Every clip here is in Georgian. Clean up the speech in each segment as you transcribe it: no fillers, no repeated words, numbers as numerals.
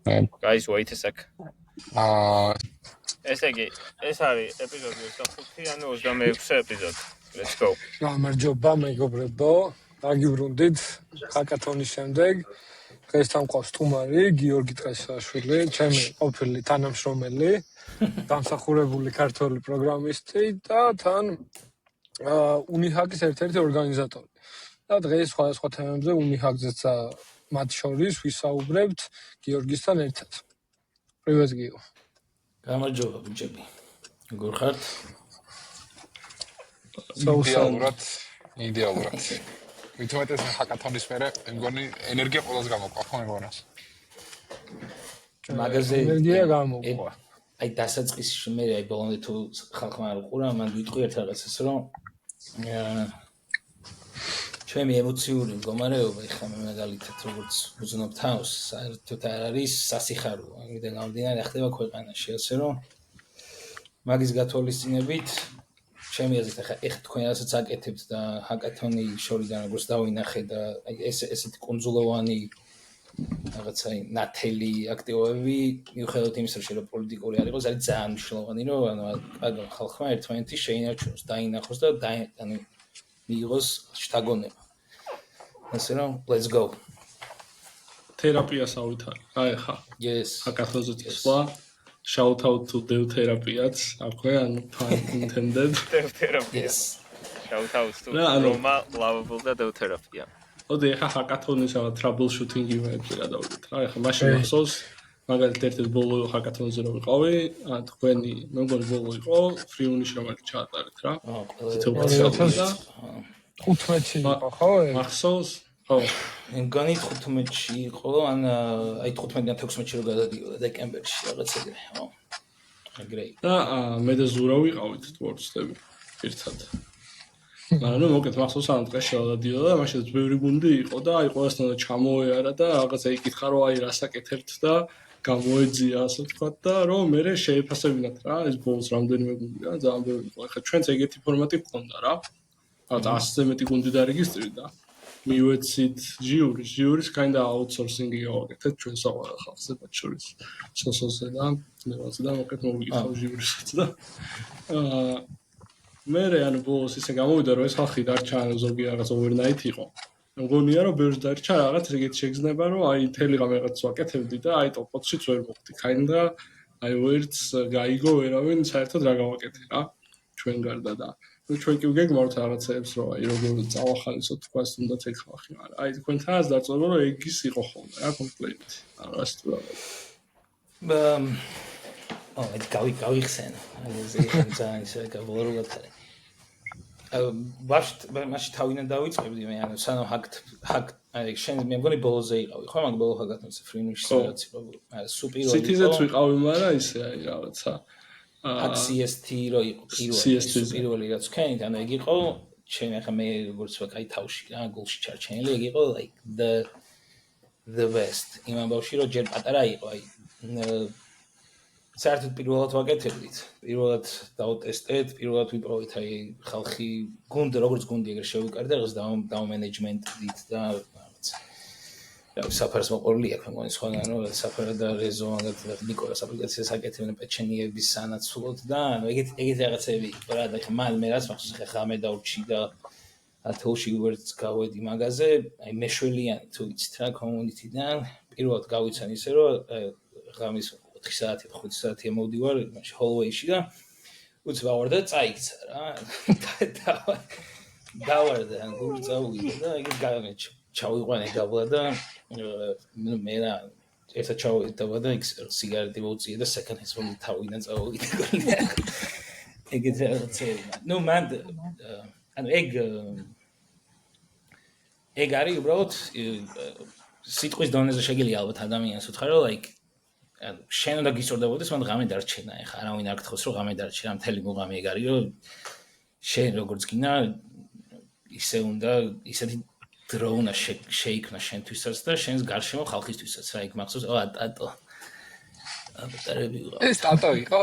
Guys, wait a sec. ესე იგი, ეს არის ეპიზოდი 25, ანუ 26 ეპიზოდი. Let's go. გამარჯობა მეგობრებო, დაგიბრუნდით ჰაკათონის შემდეგ. დღეს დამყავს სტუმარი გიორგი ტრესაშვილი, ჩემი ყოფილი თანამშრომელი, დამსახურებული ქართველი პროგრამისტი და თან უნიჰაკის ერთ-ერთი ორგანიზატორი. და დღეს სხვადასხვა თემებზე უნიჰაკზეც მათ შორის ვისაუბრებთ გიორგისთან ერთად. Привет, გიო. გამარჯობა ბიჭები. როგორ ხართ? იდეალურად. ვიტყვით ეს ჰაკათონის მერე, მეგონი ენერგია ყველას გამოყვა, ხო მეგონას? მაგაზე ენერგია გამოყვა. აი დასაწყისში მე აი ბოლომდე თუ ხალხმა არ უყურა, მან ვიტყვი ერთ რაღაცას, რომ ჩემი ემოციური მდგომარეობა ეხლა მე მაგალითად როგორც ვუზნობ თავს, საერთოდ არ არის სასიხარო. ამიტომ გამომდინარე ხდება ქვეყანაში, ასე რომ მაგის გათვალისწინებით ჩემი აზრით ახლა თქვენ რასაც აკეთებთ და ჰაკათონი შორიდან როგორც დავინახე და აი ესეთი კონძულოვანი რაღაცა ნათელი აქტივობები მიუხედავად იმისა, რომ პოლიტიკური არ იყოს, არის ძალიან მნიშვნელოვანი, რომ ანუ ხალხმა ერთმანეთი შეინარჩუნოს, დაინახოს და ანუ მიიღოს შთაგონება. ასე რომ let's go. თერაპიას ავითარი. აი ხა. Yes. ჰაკათონზე წვა. Shout out to Dev Therapiats. აქვე ანუ pun intended. Dev Therapiats. Yes. Shout out to Roma Lovable და Dev Therapia. ოდე ხა ჰაკათონის რა troubleshooting event-ი გადავიდეთ რა. ეხლა მაშინ ახსოვს მაგალითად ერთ-ერთ ბოლო ჰაკათონზე რომ ვიყავი, თქვენი მეგონი ბოლო იყო ფრიუნის რომელი ჩაატარეთ რა. თითოეულ 15-ში იყო ხო? ახსოვს? ხო. მეგონი 15-ში იყო, ან აი 15-დან 16-ში რო გადადიოდა დეკემბერში რაღაც ეგრე, ხო. ეგრე. და მე და ზურა ვიყავით თორცლები ერთად. მაგრამ მოკეთ მახსოვს ამ დღეს შევადიოდა და მაშინ ბევრი გუნდი იყო და აი ყველასთან ჩამოეარა და რაღაცა იკითხა რომ აი რას აკეთებთ და გამოეძია ასე ვთქვათ და რომ მე შეეფასებინათ რა ეს ბოლოს რამდენიმე გუნდია ძალიან ბევრი იყო. ახლა ჩვენც ეგეთი ფორმატი გქონდა რა. ალბათ 100-ზე მეტი გუნდი დარეგისტრირდა. მივეცით ჟიურის kinda outsourcing-ი გავაკეთეთ ჩვენ საყვარელ ხალხზე მათ შორის სოსოზე და ნევაზე და მოკეთ მოვიკითხავ ჟიურისაც და მე ანუ ბოლოს ისე გამოვიდა რომ ეს ხალხი დარჩა ზოგი რაღაც overnight იყო. მგონია რომ ბევრს დარჩა რაღაც ეგეთი შეგრძნება რომ აი მთელი ღამე რაღაც ვაკეთებდი და აი ტოპ-4-შიც ვერ მოხდი. kinda აი ვერც გაიგო ვერავინ საერთოდ რა გავაკეთე რა ჩვენ გარდა და ჩვენ კი ვგეგმართ რაღაცებს რომ აი როგორ წავახალისოთ თქვას თუნდაც ეგ ხალხი, მაგრამ აი თქვენთანაც დაწოვა რომ ეგ ის იყო ხოლმე რა კომპლექსი. ანუ რა სწორად. ეს გავიხსენ. ეს ძალიან ისე გავოლორულად ხარ. მაშინ თავიდან დავიწყებდი მე ანუ სანამ ჰაკ აი შენ მე მგონი ბოლოზე იყავი ხო მაგ ბოლო ჰაკათონზე ფრინუში სადაც იყო მაგრამ სუპიროი სიტიზეც ვიყავი მაგრამ ისე აი რაღაცა ჰაკ CST რო იყო პირველი რაც ვქენით ანუ ეგ იყო შენ ახლა მე როგორც ვაკაი თავში რა გულში ჩარჩენილი ეგ იყო like the best იმ ამბავში რომ ჯერ პატარა იყო აი საერთოდ პირველად ვაკეთებდით. პირველად დავტესტეთ, პირველად ვიპოვეთ აი ხალხი გუნდი, როგორც გუნდი ეგრე შევიკარდე, რაღაც დაუმენეჯმენტით და რაღაც. და საფარს მოყოლი აქვს, მგონი სხვა ანუ საფარა და რეზო მაგათ ნიკოლას აპლიკაციას აკეთებენ პეჩენიების სანაცვლოდ და ანუ ეგეთი რაღაცები იყო რა და ხა მე რაც მახსოვს ხა მე დავრჩი და ათეულში ვერც გავედი მაგაზე, აი მეშვენიანი თუ იცით რა community-დან, პირველად გავიცან ისე რომ ღამის 4 საათი 5 საათი მოვდივარ მაშინ hallway-ში და უც ვავარ და წაიქცა რა დავარდა ან გული წავიდა და ეგ ჩავიყვანე გავლა და მე რა ერთად ჩავიდა და სიგარეტი მოვწია და second hand one თავიდან წავიდა ეგეთ რაღაცები ნუ მან ანუ ეგ არის უბრალოდ სიტყვის დონეზე შეგიძლია ალბათ ადამიანს უთხრა რომ like ანუ შენ უნდა გისწორდებოდეს, მან ღამე დარჩენა. ეხლა არავინ არ გთხოვს, რომ ღამე დარჩენა, მთელი მუღამი ეგ არის, რომ შენ როგორც გინდა ისე უნდა ისეთი დრო უნდა შეიქმნა შენთვისაც და შენს გარშემო ხალხისთვისაც. რა იქ მახსოვს, ატატო. ატარები ვიყავ. ეს ტატო იყო?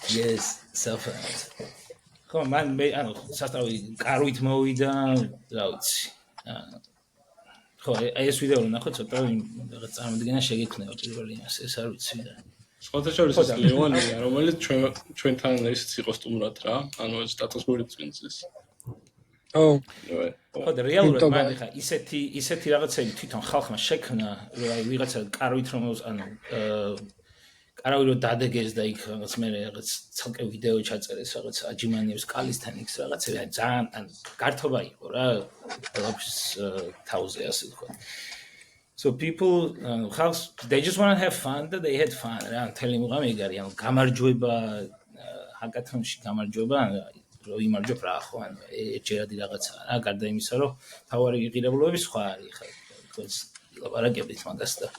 Yes, self-right. ხო, მან მე ანუ სასტავი კარვით მოვიდა, რა ვიცი. ხო, აი ეს ვიდეო ნახო ცოტა რაღაც წარმოდგენა შეგექნება პირველი იმას, ეს არ ვიცი და. სხვათა შორის ეს ლეონია, რომელიც ჩვენთან ისიც იყო სტუმრად რა, ანუ ეს სტატუსური წინწის. ო, ხო და რეალურად მაგ ხა ისეთი რაღაცები თვითონ ხალხმა შექმნა, რომ აი ვიღაცა კარვით რომ ანუ კარავი რომ დადეგეს და იქ რაღაც მე რაღაც ცალკე ვიდეო ჩაწერეს რაღაც აჯიმანიებს კალისთან იქ რაღაცები აი ძალიან ან გართობა იყო რა ყველაფერს თავზე ასე თქვა. So people they just want to have fun that they had fun რა თელი მიღამიგარი ანუ გამარჯვება ჰაკათონში გამარჯვება რომ იმარჯვებ რა ხო ან ეჭერადი რაღაცა რა გარდა იმისა რომ თავარი ღირებულებები სხვა არის ხა თქოს ლაპარაკებით მაგას და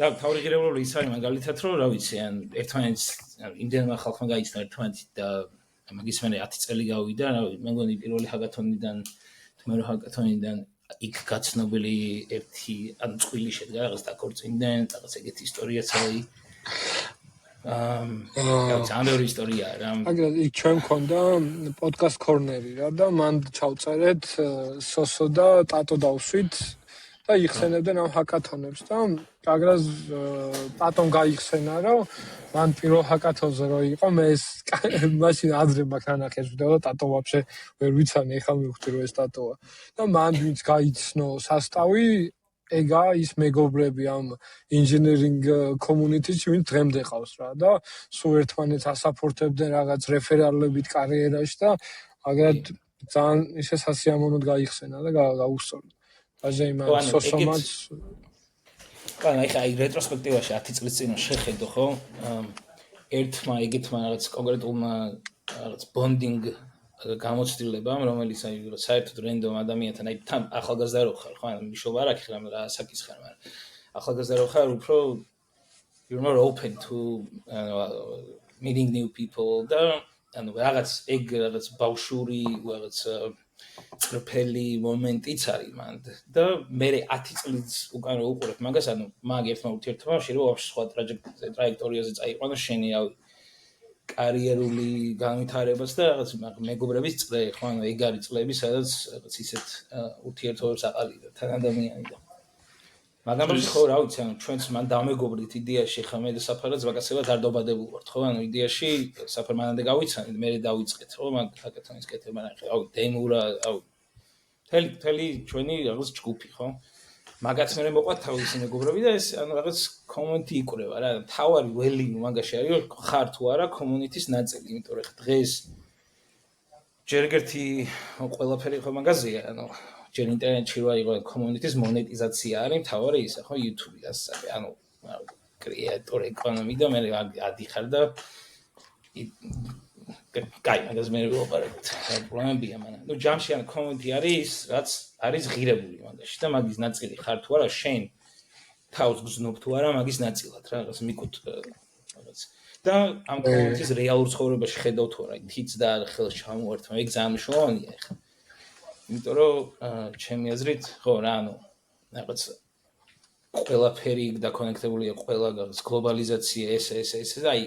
თავარი ღირებულები ის არის მაგალითად რომ რა ვიცი ან ერთმანეთს იმდენმა ხალხმა გაიცნო ერთმანეთი და მაგის მერე 10 წელი გავიდა რა მე მგონი პირველი ჰაკათონიდან თუმცა ჰაკათონიდან იქ გაცნობილი ერთი ან წვილი შედგა რაღაც დაკორწინდნენ რაღაც ეგეთი ისტორიაც არის ძალიან ისტორია რა. აგრეთვე იქ ჩვენ მქონდა პოდკასტ კორნერი რა და მან ჩავწერეთ სოსო და ტატო დავსვით და იხსენებდნენ ამ ჰაკათონებს და აგრას ტატომ გაიხსენა რომ მან პირველ ჰაკათონზე რო იყო მე ეს მაშინ აზრე მაგანახეს ვიდეო და ტატო ვაფშე ვერ ვიცანი ეხლა მივხვდი რომ ეს ტატოა და მან ვინც გაიცნო სასტავი ეგა ის მეგობრები ამ ინჟინერინგ კომუნიტიში ვინც დღემდე ყავს რა და სულ ერთმანეთს ასაპორტებდნენ რაღაც რეფერალებით კარიერაში და აგრად ძალიან ისე სასიამოვნოდ გაიხსენა და გაუსწორდა. ასე იმან სოსომაც კანა აი რეტროსპექტივაში 10 წლის წინ შეხედო ხო ერთმა ეგეთმა რაღაც კონკრეტულმა რაღაც ბონდინგ გამოცდილებამ რომელიც აი საერთოდ რენდომ ადამიანთან აი თან ახალგაზრდა რო ხარ ხო ან მიშობა არ აქვს რამ რა საკითხი მაგრამ ახალგაზრდა რო ხარ უფრო you're more open to meeting new people და ანუ რაღაც ეგ რაღაც ბავშვური რაღაც წრფელი მომენტიც არის მან და მე 10 წლის უკან რო უყურებ მაგას ანუ მაგ ერთმა ურთიერთობამ შეიძლება ვაფშე სხვა ტრაექტორიაზე წაიყვანო შენი კარიერული განვითარებას და რაღაც მეგობრების წლე ხო ანუ ეგ არის წლები სადაც რაღაც ისეთ ურთიერთობებს აყალიბებ თან ადამიანი და მაგრამ ხო რა ვიცი ანუ ჩვენც მან დამეგობრით იდეაში ხა მე და საფარაც ვაკაცებად არ dobadebul ვართ ხო ანუ იდეაში საფარ მანამდე გავიცანით მე დავიწყეთ ხო მაგ ჰაკათონის კეთება ნახე აუ დემურა აუ თელი ჩვენი რაღაც ჯგუფი ხო მაგაც მე მოყვა თავისი მეგობრები და ეს ანუ რაღაც კომუნიტი იკვრება რა თავარი ველი მაგაში არის ხარ თუ არა კომუნიტის ნაწილი იმიტომ რომ დღეს ჯერ ერთი ყველაფერი ხო მაგაზია ანუ ჯერ ინტერნეტში რა იყო კომუნიტის მონეტიზაცია არის თავარი ისა ხო YouTube-ი ასწავლე ანუ კრეატორ ეკონომი და მე ადიხარ და კაი მაგას მე ვიყარებთ პრობლემებია მან ნუ ჯამში ან კომუნიტი არის რაც არის ღირებული მაგაში და მაგის ნაწილი ხარ თუ არა შენ თავს გზნობ თუ არა მაგის ნაწილად რაღაც მიკუთ რაღაც და ამ კომუნიტის რეალურ ცხოვრებაში ხედავ თუ არა თიც და ხელს ჩამოვართვა ეგ ძალიან მნიშვნელოვანია ხა იმიტომ რომ ჩემი აზრით ხო რა ანუ რაღაც ყველაფერი დაკონექტებულია ყველა გლობალიზაცია ეს და აი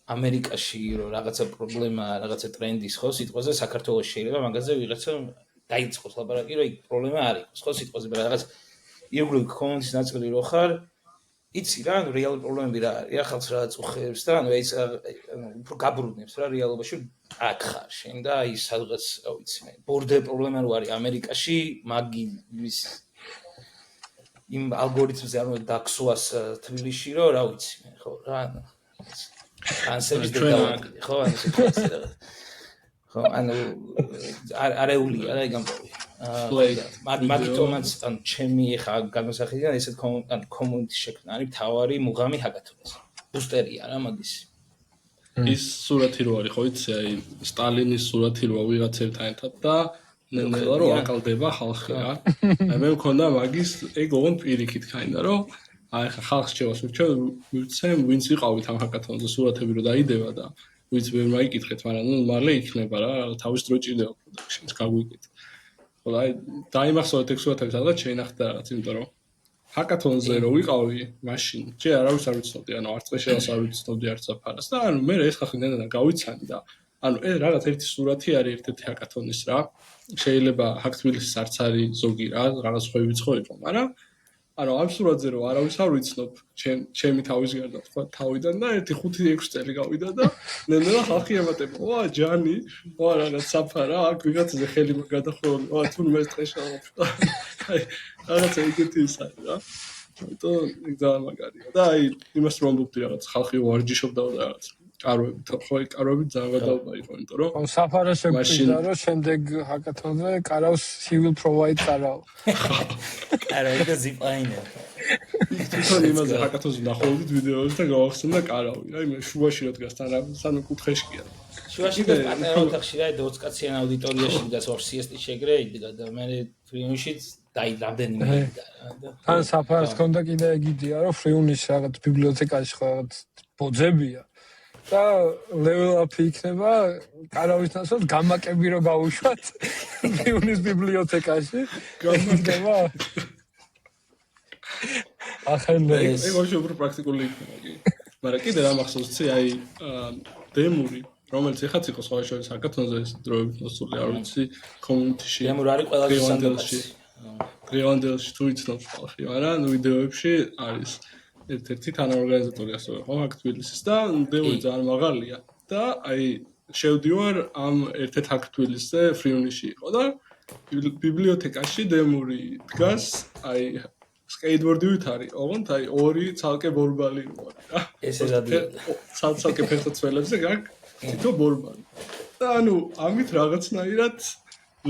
ამერიკაში რომ რაღაცა პრობლემა რაღაცა ტრენდის ხო სიტყვაზე საქართველოს შეიძლება მაგაზე ვიღაცა დაიწყოს ლაპარაკი რომ იქ პრობლემა არ იყოს ხო სიტყვაზე რაღაც ირგვლივ კომუნიკის ნაწილი რო ხარ იცი რა ანუ რეალური პრობლემები რა არის ახალს რაღაც უხეებს და ანუ ეს უფრო გაბრუნებს რა რეალობაში აქ ხარ შენ და აი სადღაც რა ვიცი მე ბორდე პრობლემა რო არის ამერიკაში მაგის იმ ალგორითმზე ანუ დაკსვას თბილისში რო რა ვიცი მე ხო რა ანსების დედაუდი ხო ანუ სიტუაცია ხო ანუ არეულია რა გამოვი მაგიტომაც ან ჩემი ხა განსახილიდან ესეთ კომუნიტის შექმნა არის თავარი მუღამი ჰაკათონის ბუსტერია რა მაგის ის სურათი რო არის ხო იცი აი სტალინის სურათი რო ვიღაცებთან ერთად და ნელა რო აკლდება ხალხი რა აი მე მქონდა მაგის ეგ ოღონდ პირიქით ქაინდა რომ აი ხა ხალხს შევას ვცემ ვინც ვიყავით ამ ჰაკათონზე სურათები რო დაიდება და ვინც ვერ მაიკითხეთ მაგრამ ნუ მალე იქნება რა თავის დრო ჭირდება პროდუქშენს გაგვიკეთ ხო აი დაიმახსოვრეთ ეგ სურათები სადღაც შეინახეთ რაღაც იმიტომ რომ ჰაკათონზე რო ვიყავი მაშინ ჯერ არავის არ ვიცნობდი ანუ არც წეშელას არ ვიცნობდი არც საფარას და ანუ მე ეს ხალხი ნელა გავიცანი და ანუ რაღაც ერთი სურათი არის ერთ-ერთი ჰაკათონის რა. შეიძლება ჰაკ თბილისის არც არის ზოგი რა, რაღაც სხვა ვიწყო იყო, მაგრამ ანუ ამ სურათზე რომ არავის არ ვიცნობ, ჩემი თავის გარდა თქვა თავიდან და 1-5-6 წელი გავიდა და ნელა ხალხი ემატება. ვა ჯანი, ვა რაღაც საფარა, აქ ვიღაცაზე ხელი გადახვეული. ვა თუნმე წეშა. აი რაღაცა ეგეთი ის არის რა. იმიტომ ძალიან მაგარია. და აი იმას რომ ვამბობდი რაღაც ხალხი ვარჯიშობდა და რაღაც კაროებით, ხო კაროებით ძალიან გადაობა იყო, იმიტომ რომ საფარა შეგვიდა რომ შემდეგ ჰაკათონზე კარავს he will provide კარავ. კარავი და ზიპაინი. თვითონ იმაზე ჰაკათონზე ნახავდით ვიდეოებს და გავახსენდა კარავი. აი მე შუაში რა დგას თან სანუ კუთხეშია. შუაში და პატარა ოთახში რა 20-კაციან აუდიტორიაში დგას ვარ სიესტი შეგრეიდგა და მე ფრიუნშიც დაიდამდენი მიდა რა. თან საფარას ქონდა კიდე ეგიდია რომ ფრიუნის რაღაც ბიბლიოთეკაში რაღაც ბოძებია. და level up იქნება კარავის ნაცვლად გამაკები რო გავუშვათ ფრიუნის ბიბლიოთეკაში გამიგება ახლა ეგ უფრო პრაქტიკული იქნება კი მაგრამ კიდე რა მახსოვს ცი აი დემური რომელიც ეხაც იყო სხვა შორის ჰაკათონზე დროებით მოსული არ ვიცი community-ში დემური არის ყველაზე სანდოყში გრევანდელში თუ იცნობს ხალხი მაგრამ ვიდეოებში არის ერთ-ერთი თანაორგანიზატორი ასევე ხო აქ თბილისის და დემური ძალიან მაღალია და აი შევდივარ ამ ერთ-ერთ აქ თბილისზე ფრიუნიში იყო და ბიბლიოთეკაში დემური დგას აი სკეიტბორდივით არის ოღონდ აი ორი ცალკე ბორბალი როა რა ესე ზადია ცალკე ფეხბურთელებზე გაკ თითო ბორბალი და ანუ ამით რაღაცნაირად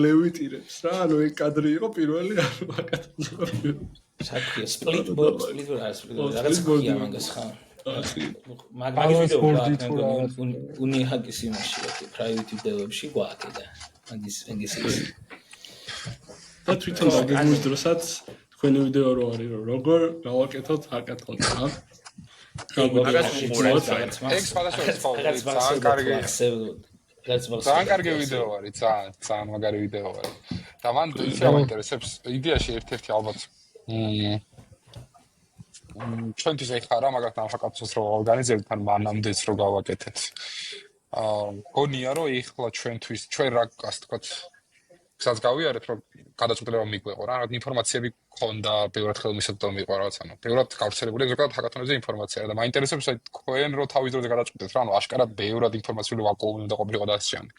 ლევიტირებს რა ანუ ეგ კადრი იყო პირველი აკადემიაში საქმე სპლიტ არის რაღაც გია მაგას ხან მაგის ვიდეო უნიჰაკის იმაში პრაივეტ ვიდეოებში გვაქვს და მაგის და თვითონ აგეგმვის დროსაც თქვენი ვიდეო რო არის რომ როგორ გავაკეთოთ ჰაკათონს რა ეგ სხვადასხვა ძალიან კარგი ძალიან კარგი ვიდეო არის ძალიან მაგარი ვიდეო არის და მან ისე მაინტერესებს იდეაში ერთ-ერთი ალბათ ჩვენთვის ეხლა რა მაგათ ამ ჰაკათონს რო ორგანიზებთ ან მანამდეც რო გავაკეთეთ გონია რომ ეხლა ჩვენთვის ჩვენ რა ასე თქვა სადაც გავიარეთ რომ გადაწყვეტილება მიგვეყო რა ინფორმაციები გქონდა ბევრად ხელმისაწვდომი იყო რაღაც ანუ ბევრად გავრცელებული ზოგადად ჰაკათონებზე ინფორმაცია და მაინტერესებს აი თქვენ რო თავის დროზე გადაწყვეტეთ რა ანუ აშკარად ბევრად ინფორმაციული ვაკუუმი უნდა ყოფილიყო და ასე შემდეგ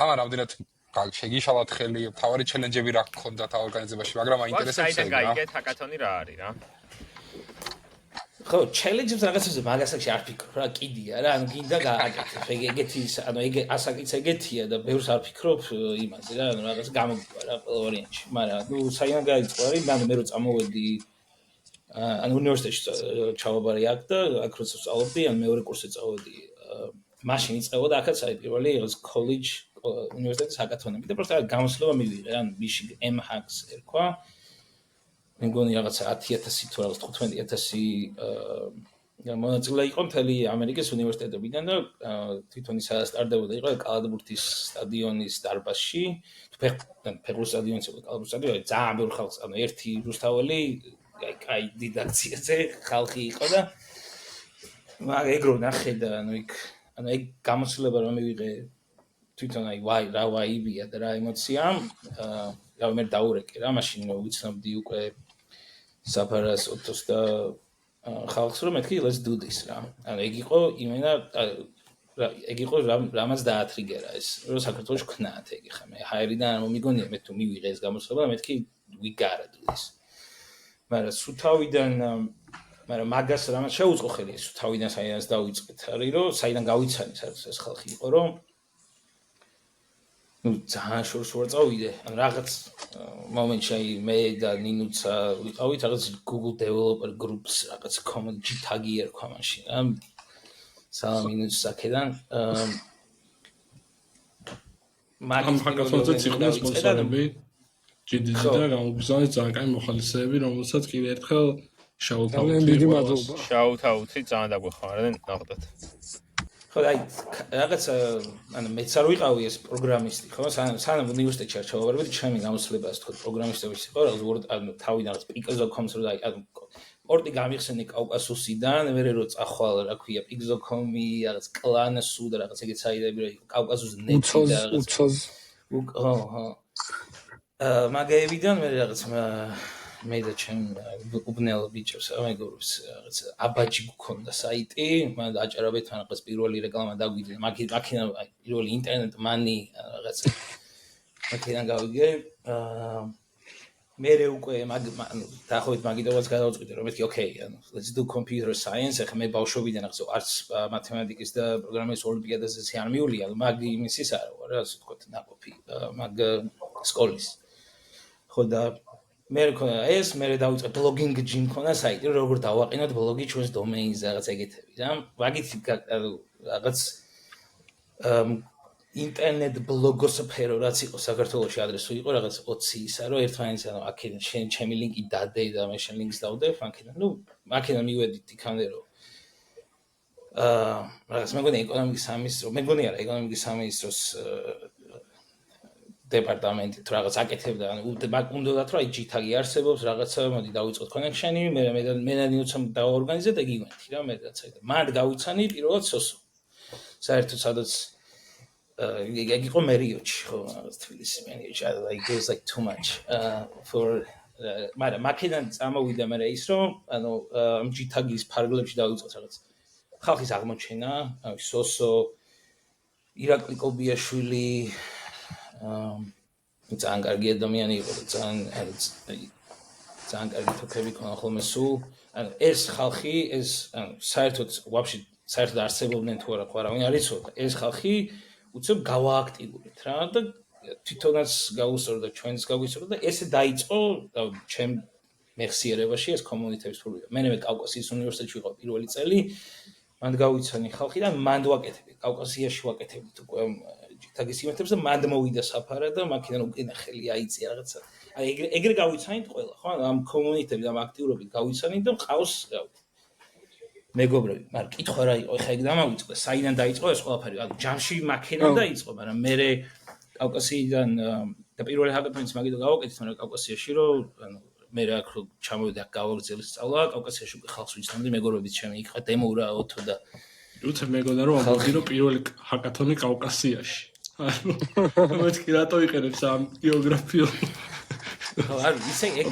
ამან რამდენად შეგიშალათ ხელი თავარი ჩელენჯები რა გქონდა ამ ორგანიზებაში მაგრამ მაინტერესებს საიდან გაიგეთ ჰაკათონი რა არის რა ხო ჩელენჯებს რაღაცებზე მაგასაკში არ ფიქრობ რა კიდია რა ანუ გინდა გააკეთე ეგეთი ანუ ეგ ასაკიც ეგეთია და ბევრს არ ფიქრობ იმაზე რა ანუ რაღაც გამოგვიყვა რა ყველა ვარიანტში მაგრამ ნუ საიდან გაიწყო არის მე რო წამოვედი ანუ უნივერსიტეტში ჩავაბარე აქ და აქ როცა სწავლობდი ან მეორე კურსზე წავედი მაშინ იწყებოდა აქაც აი პირველი რაღაც კოლეჯ უნივერსიტეტის ჰაკათონები და პროსტა გამოსვლება მივიღე ანუ ბიში M-Hacks ერქვა მე მგონი რაღაცა 10000 თუ რაღაც 15000 მონაწილე იყო მთელი ამერიკის უნივერსიტეტებიდან და თვითონ ის სტარტდებოდა იყო კალათბურთის სტადიონის დარბაზში ფეხბურთის სტადიონიც იყო კალათბურთის სტადიონი ძალიან ბევრი ხალხი ანუ ერთი რუსთაველი აი დიდაქციაზე ხალხი იყო და მაგ ეგრო ნახე და ანუ იქ ანუ ეგ გამოცდილება რომ მივიღე თვითონ აი ვაიბია და რა ემოცია რა მე დაურეკე რა მაშინ ვიცნობდი უკვე საფარას ოთოს და ხალხს რომ მეთქი let's do this რა ანუ ეგ იყო იმენა ეგ იყო რამაც დაატრიგერა ეს რომ საქართველოს ქნათ ეგ ხა მე ჰაერიდან არ მომიგონია მე თუ მივიღე ეს გამოსვლება და მეთქი we gotta do this მაგრამ სუთავიდან მაგრამ მაგას რამაც შეუწყო ხელი სუთავიდან საიდანაც დავიწყეთ არის რომ საიდან გავიცანი ეს ხალხი იყო რომ ну ძალიან შორს ვარ წავიდე ან რაღაც მომენტში აი მე და ნინუცა ვიყავით რაღაც Google developer groups რაღაც community tag-ი ერქვა მაშინ რა სამინუც საკედან მაგის ჰაკათონზე იყვნენ სპონსორები GDG და გამოგზავნეს ძალიან კაი მოხალისეები რომელსაც კიდე ერთხელ შაუთაუთი ძალიან დაგვეხმარნენ ნახდათ ხო აი რაღაც ანუ მეც არ ვიყავი ეს პროგრამისტი ხო სანამ უნივერსიტეტში არ ჩავაბარებდი ჩემი გამოცდილება ასე თქო პროგრამისტების იყო რაღაც ანუ თავიდან რაღაც pickles.com-ს რო აი ანუ პორტი გამიხსენე კავკასიოსიდან, მერე რო წახვალ, რა ქვია, პიგზოკომი, რაღაც კლანსუ და რაღაც ეგეთ საიდები რა იყო, კავკასიოს ნეტი და რაღაც. უცოз. მაგაებიდან მე რაღაც მე და ჩემ უბნელ ბიჭებს ამეგობრებს რაღაც აბაჯი გქონდა საიტი, მან დააჭარაბეთ რაღაც პირველი რეკლამა დაგვიდნენ. მაქინა პირველი ინტერნეტ მანი რაღაც მაქედან გავიგე. მერე უკვე დაახლოებით მაგიტოვაც გადავწყვიტე რომ მეთქი ოკეი, let's do computer science. ახლა მე ბავშვობიდან ახლა არც მათემატიკის და პროგრამის ოლიმპიადაზე არ მივლია, მაგ იმისის არა ვარ, ასე ვთქვათ, ნაკოფი, მაგ სკოლის. ხო და მე მქონდა ეს, მე დავიწყე ბლოგინგ-ში მქონდა საიტი, როგორ დავაყენოთ ბლოგი ჩვენს დომეინზე რაღაც ეგეთები და მაგით რაღაც ინტერნეტ ბლოგოსფერო რაც იყო საქართველოში ადრესო იყო რაღაც 20 ისა რომ ერთმანეთს ანუ აქედან ჩემი ლინკი დადე და მე შენ ლინკს დავდებ აქედან აქედან მივედით იქამდე რომ რაღაც მეგონია ეკონომიკის ეკონომიკის სამინისტროს დეპარტამენტი თუ რაღაც აკეთებდა ანუ უნდათ რომ აი ჯითაგი არსებობს რაღაცა მოდი დავიწყოთ კონექშენი მე ნაცნობ დაორგანიზეთ ეგ ივენთი რა მე რაც აი მანდ გავიცანი პირველად სოსო საერთოდ სადაც ეგ იყო მერიოჩი ხო რაღაც თბილისის მერიოჩი like it was like too much for მაგრამ მაქედან წამოვიდა მე ის რომ ანუ ჯითაგის ფარგლებში დავიწყოთ რაღაც ხალხის აღმოჩენა აი სოსო ირაკლი კობიაშვილი ძალიან კარგი ადამიანი იყო და ძალიან კარგი თქები ქონა ხოლმე სულ ანუ ეს ხალხი ეს ანუ საერთოდ ვაფშე საერთოდ არსებობდნენ თუ არა ხო არავინ არ იცოდა ეს ხალხი უცებ გავააქტიურეთ რა და თვითონაც გაუსწორდა ჩვენს გაგვისწორდა და ესე დაიწყო ჩემ მეხსიერებაში ეს კომუნიტების პრობლემა მე კავკასიის უნივერსიტეტში ვიყავ პირველი წელი მანდ გავიცანი ხალხი და მანდ ვაკეთებდი კავკასიაში ვაკეთებდით უკვე ჯითაგის იმეთებს და მანდ მოვიდა საფარა და მაქედან უკენა ხელი აიწია რაღაცა აი ეგრე გავიცანით ყველა ხო ამ კომუნიტები და ამ აქტიურობით გავიცანით და მყავს მეგობრები, მაგრამ კითხვა რა იყო, ეხა ეგ დამავიწყდა, საიდან დაიწყო ეს ყველაფერი? ანუ ჯამში მაქედან დაიწყო, მაგრამ მე კავკასიიდან და პირველი ჰაკათონიც მაგით გავაკეთეთ, მაგრამ კავკასიაში რომ ანუ მე რა ხო ჩამოვიდა გავაგრძელე სწავლა, კავკასიაში უკვე ხალხს ვიცნობდი, მეგობრებიც ჩემი იქ ხა დემო რა ოთო და უცებ მეგონა რომ ამბობდი რომ პირველი ჰაკათონი კავკასიაში. ანუ მეთქი რატო იყენებს ამ გეოგრაფიულ? ხო, არ ისე ეგ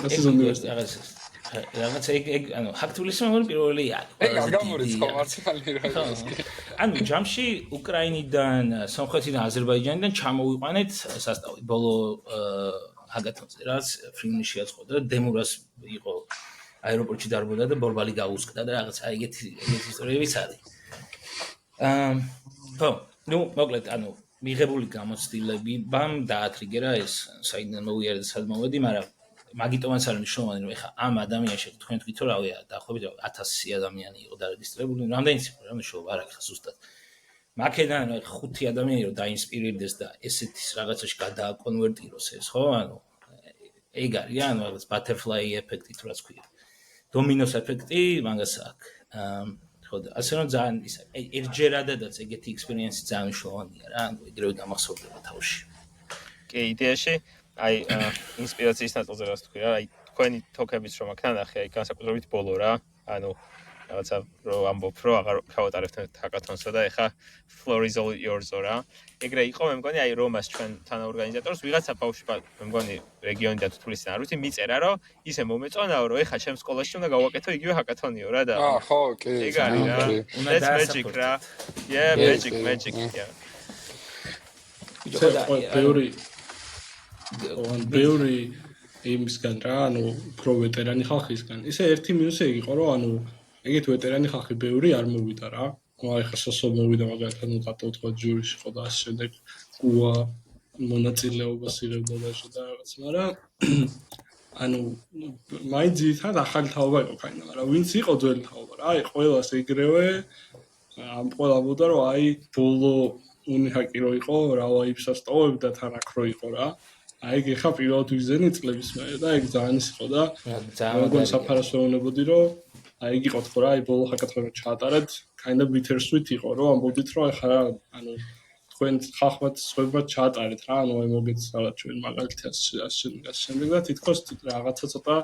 რაღაცა ეგ ანუ ჰაქტულისმა მომ პირველი არის. ეგ გამორიცხო მარცხალი რა ის კი. ანუ ჯამში უკრაინიდან, სამხრეთიდან, აზერბაიჯანიდან ჩამოვიყვანეთ სასტავი ბოლო ჰაკათონზე, რაც ფრინში აწყობდა და დემურას იყო აეროპორტში დარბოდა და ბორბალი გაუსკდა და რაღაცა ეგეთი ისტორიებიც არის. ხო, ნუ მოკლედ ანუ მიღებული გამოცდილები ბამ დაათრიგერა ეს საიდან მოვიარე და სად მოვედი, მაგრამ მაგიტომაც არის მნიშვნელოვანი რომ ეხა ამ ადამიანში თქვენ თვითონ რავია დაახლოებით 1000 ადამიანი იყო დარეგისტრირებული რამდენიც იყო რა მნიშვნელობა არ აქვს ზუსტად მაქედან 5 ადამიანი რომ დაინსპირირდეს და ესეთის რაღაცაში გადააკონვერტიროს ეს ხო ანუ ეგ არის ანუ რაღაც butterfly ეფექტი თუ რაც ქვია დომინოს ეფექტი მაგას აქვს ხო და ასე რომ ძალიან ის ერთჯერადადაც ეგეთი ექსპერიენსი ძალიან მნიშვნელოვანია რა ანუ ეგრევე გამახსოვრდება თავში კი იდეაში აი ინსპირაციის ნაწილზე რაც თქვი რა აი თქვენი თოქებიც რომ აქ ნახე აი განსაკუთრებით ბოლო რა ანუ რაღაცა რომ ამბობ რომ აღარ გავატარებთ ჰაკათონსა და ეხა floor is all yours რა ეგრე იყო მე მგონი აი რომას ჩვენ თანაორგანიზატორს ვიღაცა ბავშვი მე მგონი რეგიონიდან თბილისიდან არ ვიცი მიწერა რომ ისე მომეწონაო რომ ეხა ჩემ სკოლაში უნდა გავაკეთო იგივე ჰაკათონიო რა და ხო კი ეგ არის რა that's magic რა yeah magic yeah ბევრი იმისგან რა, ანუ უფრო ვეტერანი ხალხისგან. ისე ერთი მინუსი იგი იყო, რომ ანუ ეგეთ ვეტერანი ხალხი ბევრი არ მოვიდა რა. აი ხა სოსო მოვიდა მაგალითად ნუ დატო თქვა ჯურიში ხო და ასე შემდეგ კუა მონაწილეობას იღებდა და რაღაც, მაგრამ ანუ მაინც ძირითადად ახალი თაობა იყო კაინა, მაგრამ ვინც იყო ძველი თაობა რა, აი ყველას ეგრევე ამ ყველა ბოდა რომ აი ბოლო უნიჰაკი რო იყო, რა ვაიფსას ტოვებდა თან აქ რო იყო რა. აი ეგ ხა პირველად ვიზენი წლების მერე და ეგ ძალიან ის იყო და ძალიან საფარას ვეუბნებოდი რომ აი ეგ იყო თქო რა აი ბოლო ჰაკათონი ჩაატარეთ kind of bittersweet იყო რომ ამბობდით რომ ახლა რა ანუ თქვენ ხალხმაც სხვებად ჩაატარეთ რა ანუ აი მოგეცალა ჩვენ მაგალითად ასე შემდეგ და თითქოს რაღაცა ცოტა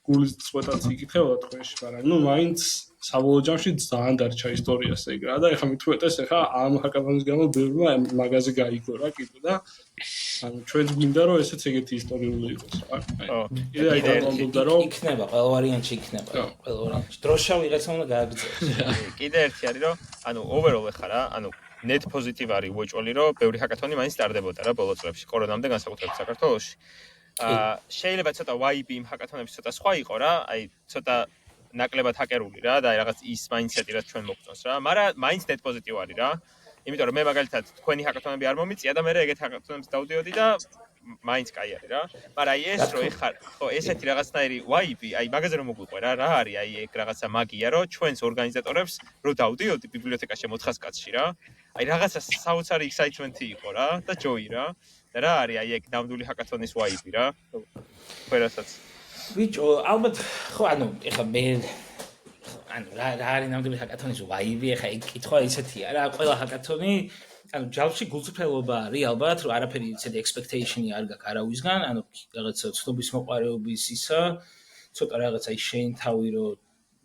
გულის წვეტაც იკითხება თქვენში, მაგრამ ნუ მაინც საბოლოო ჯამში ძალიან დარჩა ისტორიას ეგ რა და ეხლა მithuetes ეხლა ამ ჰაკათონის გამო ბევრმა მაგაზე გაიგო რა კიდე და ანუ ჩვენც გვინდა რომ ესეც ეგეთი ისტორიული იყოს რა. კიდე აი დავამბობდა რომ იქნება ყველა ვარიანტში იქნება ყველა ვარიანტში. დროშა ვიღაცა უნდა გააგრძელოს. კიდე ერთი არის რომ ანუ overall ეხლა რა, ანუ net positive არის უეჭველი რომ ბევრი ჰაკათონი მაინც ტარდებოდა რა ბოლო წლებში კორონამდე განსაკუთრებით საქართველოში. შეიძლება ცოტა YB იმ ჰაკათონებში ცოტა სხვა იყო რა, აი ცოტა ნაკლებად ჰაკერული რა და აი რაღაც ის მაინდსეტი რაც ჩვენ მოგწონს რა, მაგრამ მაინც net positive არის რა. იმიტომ რომ მე მაგალითად თქვენი ჰაკათონები არ მომიწია და მე ეგეთ ჰაკათონებს დავდიოდი და მაინც კაი არის რა. მაგრამ აი ეს რო ეხარ ხო ესეთი რაღაცნაირი YB, აი მაგაზე რომ მოგვიყვე რა არის აი ეგ რაღაცა მაგია რომ ჩვენს ორგანიზატორებს რო დავდიოდი ბიბლიოთეკაში 400 კაცში რა. აი რაღაცა საოცარი excitement-ი იყო რა და joy რა. და რა არის აი ეგ ნამდვილი ჰაკათონის YB რა. ყველასაც. ბიჭო, ალბათ ხო ანუ ეხლა მე ანუ რა არის ნამდვილი ჰაკათონის YB ეხლა იქ კითხვა ისეთია რა, ყველა ჰაკათონი ანუ ჯავში გულწრფელობა არის ალბათ, რომ არაფერი ისეთი expectation-ი არ გაქვს არავისგან, ანუ რაღაცა ცნობის მოყარეობის ისა, ცოტა რაღაცა ის შენ თავი რომ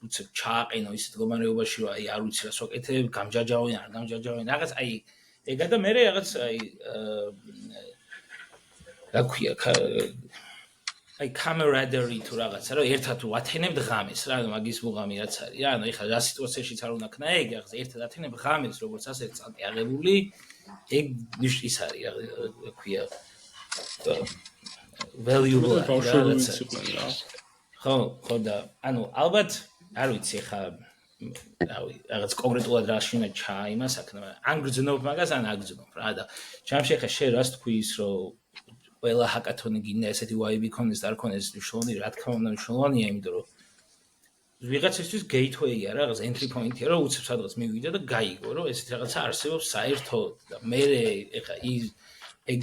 უცებ ჩააყენო ისეთ მდგომარეობაში, რომ აი არ ვიცი რას ვაკეთებ, გამჯაჯავენ, არ გამჯაჯავენ, რაღაც აი ეგა და მე რაღაც აი რა ქვია აი camaraderie თუ რაღაცა რომ ერთად ვათენებთ ღამეს რა მაგის მუღამი რაც არის რა ანუ ეხლა რა სიტუაციაშიც არ უნდა ქნა ეგ რაღაც ერთად ათენებ ღამეს როგორც ასე წალკი აღებული ეგ ის არის რა ქვია valuable ხო და ანუ ალბათ არ ვიცი ეხლა რავი რაღაც კონკრეტულად რაში უნდა ჩაიმა საქმე ან გძნობ მაგას ან აგძნობ რა და ჯამში ეხლა შენ რას თქვი ის რომ ყველა ჰაკათონი გინდა ესეთი YB კონდეს და არ კონდეს მნიშვნელოვანი რა თქმა უნდა მნიშვნელოვანია იმიტომ რომ ვიღაცისთვის gateway-ია რაღაც entry point-ია რომ უცებ სადღაც მივიდა და გაიგო რომ ესეთი რაღაცა არსებობს საერთოდ და მე ეხლა ეგ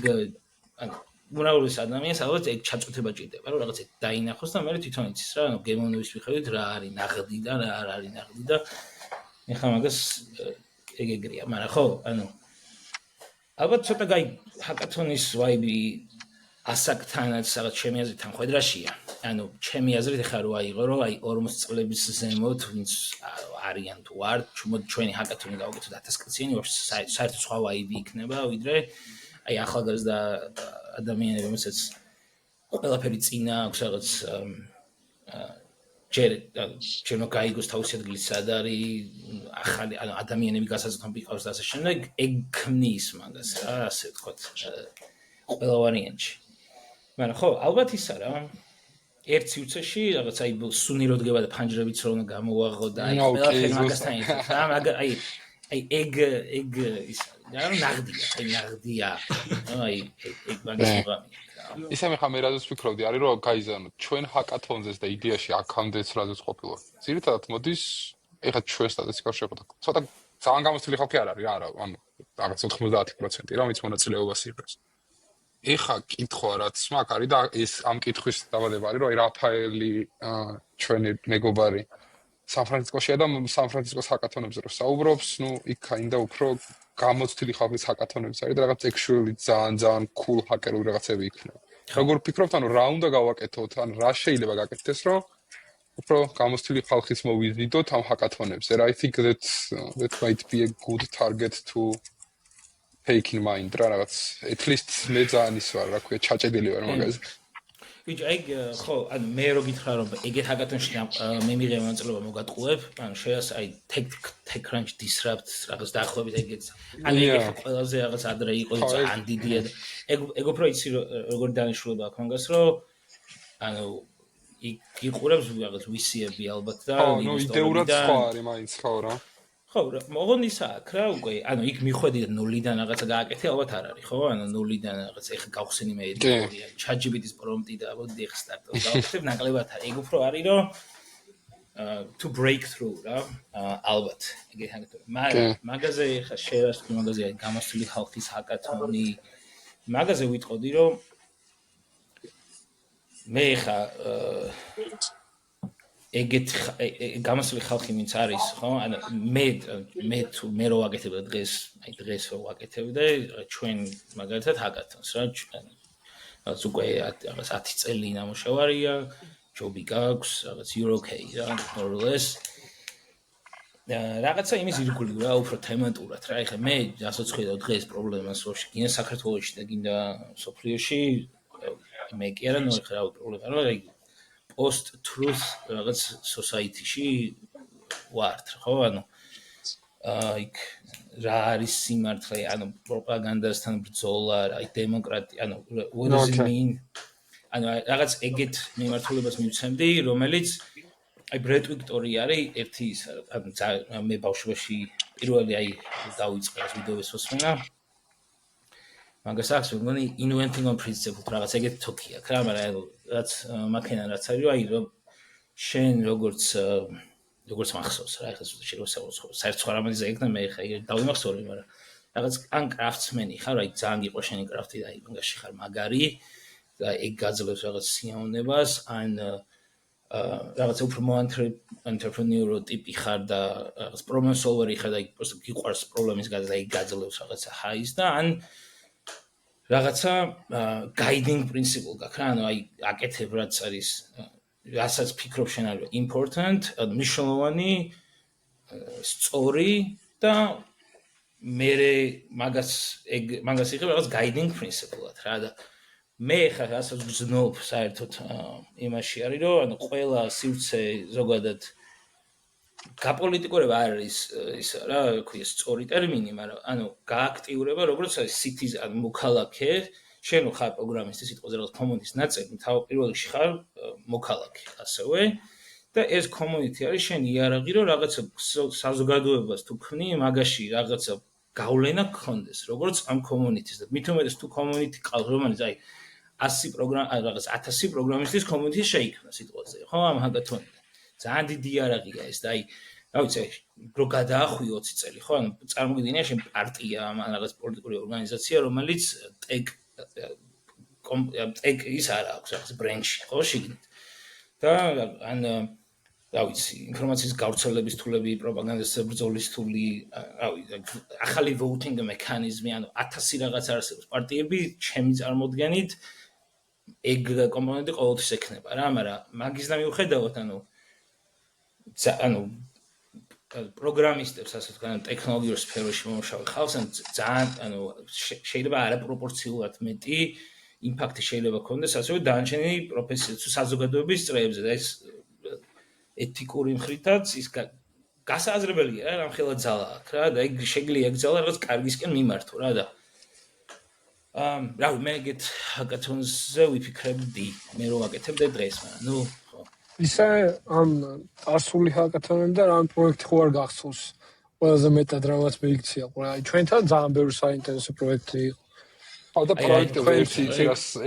ანუ მრავლის ადამიანს ალბათ ეგ ჩაწუთება ჭირდება რომ რაღაცა დაინახოს და მე თვითონ იცის რა ანუ გემოვნების მიხედვით რა არის ნაღდი და რა არ არის ნაღდი და ეხლა მაგას ეგ ეგრეა მაგრამ ხო ანუ ალბათ ცოტა გაი ჰაკათონის YB ასაკთანაც რაღაც ჩემი აზრით თანხwebdriverაშია. ანუ ჩემი აზრით ეხლა რო აიღო რომ აი 40 წლების ზემოთ ვინც არიან თუ არ ჩვენი ჰაკათონი გავაკეთოთ 1000 კაციანი საერთოდ სხვა YB იქნება ვიდრე აი ახალგაზრდა ადამიანები რომელსაც ყველაფერი წინა აქვს რაღაც ჯერ გაიგოს თავისი ადგილი სად არის ახალი ანუ ადამიანები გასაზრდომ ვიყავს და ასე შემდეგ ეგ ქმნის მაგას რა ასე ვთქვათ ყველა ვარიანტში მაგრამ ხო ალბათ ისა რა ერთ სივრცეში რაღაც აი სუნი რო დგება და ფანჯრებიც რო უნდა გამოვაღო და აი ყველაფერი მაგასთან ერთად რა მაგ აი ეგ ის რა ნაღდია აი ნაღდია აი ეგ მაგის მოგამია ისე მე ხომ რაზეც ვფიქრობდი არის რომ გაიზანო ჩვენ ჰაკათონზეს და იდეაში აქამდეც რაზეც ყოფილა ძირითადად მოდის ეხლა ჩვენ სტატისტიკაში შეხვდა ცოტა ძალიან გამოცდილი ხალხი არ არის რა ანუ რაღაც 90% რა ვინც მონაწილეობას იღებს ეხა კითხვა რაც მაქვს არის და ეს ამ კითხვის დაბადება არის რომ აი რაფაელი ჩვენი მეგობარი სან-ფრანცისკოშია და სან-ფრანცისკოს ჰაკათონებზე რომ საუბრობს ნუ იქ კიდე უფრო გამოცდილი ხალხის ჰაკათონებს არის და რაღაც actually ძალიან cool ჰაკერული რაღაცები იქნება როგორ ფიქრობთ ანუ რა უნდა გავაკეთოთ ან რა შეიძლება გაკეთდეს რომ უფრო გამოცდილი ხალხის მოვიზიდოთ ამ ჰაკათონებზე რა I think that might be a good target to take in mind რა რაღაც at least მე ძალიან ის ვარ რა ქვია ჩაჭედილი ვარ მაგაზე ვიჭი ეგ ხო ანუ მე რო გითხრა რომ ეგეთ ჰაკათონში მე მიღე მონაწილეობა მოგატყუებ ანუ შეას აი TechCrunch disrupt რაღაც დაახლოებით ეგეც ანუ ეგ ყველაზე რაღაც ადრე იყო ძალიან დიდია ეგ უფრო იცი როგორ დანიშნულება აქვს მაგას რომ ანუ იყურებს რაღაც ვისიები ალბათ და ნუ იდეურად სხვა არის მაინც ხო რა ხო მოგონი საქმე რა უკვე ანუ იქ მიხვედი და ნულიდან რაღაცა გააკეთე ალბათ არ არის ხო ანუ ნულიდან რაღაც ეხა გავხსენი მე ედიტორია ChatGPT-ის პრომპტი და მოდი ეხა სტარტაპ გავაკეთებ ნაკლებად არის ეგ უფრო არის რომ to break through რა ალბათ ეგ ჰაკათონი მაგაზე ეხა შეერას თუ მაგაზე არის გამოსული ხალხის ჰაკათონი მაგაზე ვიტყოდი რომ მე ეხა ეგეთ გამოსული ხალხი ვინც არის ხო ანუ მე რო ვაკეთებ დღეს აი დღეს რო ვაკეთებდე ჩვენ მაგალითად ჰაკათონს რა რაც უკვე რაღაც 10 წელი ნამუშევარია ჯობი გაქვს, რაღაც you're okay რა, more or less. რაღაცა იმის ირგვლივ რა, უფრო თემატურად რა. ეხლა მე რასაც ხედავ დღეს პრობლემას ვაფშე გინდა საქართველოში და გინდა სოფლიოში, მე კი არა, ნუ ეხლა რა პრობლემა რა, აი post truth რაღაც society-ში ვართ, ხო? ანუ იქ რა არის სიმართლე, ანუ პროპაგანდასთან ბრძოლა, აი დემოკრატია, ანუ what does it mean? ანუ რაღაც ეგეთ მიმართულებას მივცემდი, რომელიც აი ბრედ ვიქტორი არის ერთი ის ანუ მე ბავშვობაში პირველი აი დავიწყე ეს ვიდეოების მოსმენა. მაგას აქვს მგონი inventing on principle რაღაც ეგეთ თოქი აქვს რა, მაგრამ რაც მაქენა რაც არის აი რომ შენ როგორც მახსოვს რა, ეხლა შეიძლება საერთოდ რამადის ეგნა მე ხა დავიმახსოვრე, მაგრამ რაღაც ან კრაფტსმენი ხარ, აი ძალიან იყო შენი კრაფტი და აი მაგაში ხარ მაგარი და ეგ გაძლევს რაღაც სიამოვნებას, ან რაღაც უფრო entrepreneur ტიპი ხარ და რაღაც problem solver-ი ხარ და აი просто გიყვარს პრობლემის გადაჭრა, აი გაძლევს რაღაცა ჰაის და ან რაღაცა guiding principle გაქვს რა, ანუ აი აკეთებ რაც არის რასაც ფიქრობ შენ არის important, მნიშვნელოვანი, სწორი და მე მაგას იღებ რაღაც guiding principle-ად რა და მე ხა რასაც გძნობ საერთოდ იმაში არის რომ ანუ ყველა სივრცე ზოგადად გაპოლიტიკურება არ არის ის რა ქვია სწორი ტერმინი, მაგრამ ანუ გააქტიურება როგორც არის citizen ანუ მოქალაქე, შენ ხარ პროგრამისტი სიტყვაზე რაღაც community-ის ნაწილი, პირველ რიგში ხარ მოქალაქე ასევე და ეს community არის შენ იარაღი რომ რაღაცა საზოგადოებას თუ ქმნი, მაგაში რაღაცა გავლენა გქონდეს, როგორც ამ community-ს და მით უმეტეს თუ community ყავს, რომელიც აი 100 რაღაც 1000 პროგრამისტის community შეიქმნა სიტყვაზე, ხო, ამ ჰაკათონიდან. ძალიან დიდი იარაღია ეს და აი, რა ვიცი, რო გადაახვი 20 წელი, ხო, ანუ წარმოგიდგენია შენ პარტია, ამ რაღაც პოლიტიკური ორგანიზაცია, რომელიც ტეკ ის არ აქვს, რაღაც ბრენჩი, ხო, შიგნით. და ან რა ვიცი, ინფორმაციის გავრცელების თულები, პროპაგანდის ბრძოლის თული, რა ვიცი, ახალი voting მექანიზმი, ანუ 1000 რაღაც არსებობს პარტიები, ჩემი წარმოდგენით ეგ კომპონენტი ყოველთვის ექნება რა, მაგრამ მაგის და მიუხედავად, ანუ პროგრამისტებს ასე ვთქვათ, ტექნოლოგიურ სფეროში მომუშავე ხალხს, ძალიან, ანუ შეიძლება არაპროპორციულად მეტი იმპაქტი შეიძლება ქონდეს, ასევე დანარჩენი პროფესიების საზოგადოების წრეებზე და ეს ეთიკური მხრითაც ის გასააზრებელია რა, რამხელა ძალა აქვს რა და ეგ შეგვიძლია ეგ ძალა რაღაც კარგისკენ მიმართო რა და რავი, მე ეგეთ ჰაკათონზე ვიფიქრებდი, მე რო ვაკეთებდი დღეს, მაგრამ ნუ ხო. ისე ამ წარსული ჰაკათონიდან რამ პროექტი ხო არ გახსოვს? ყველაზე მეტად რამაც მეიქცია, აი ჩვენთან ძალიან ბევრი საინტერესო პროექტი იყო. აუ და პროექტები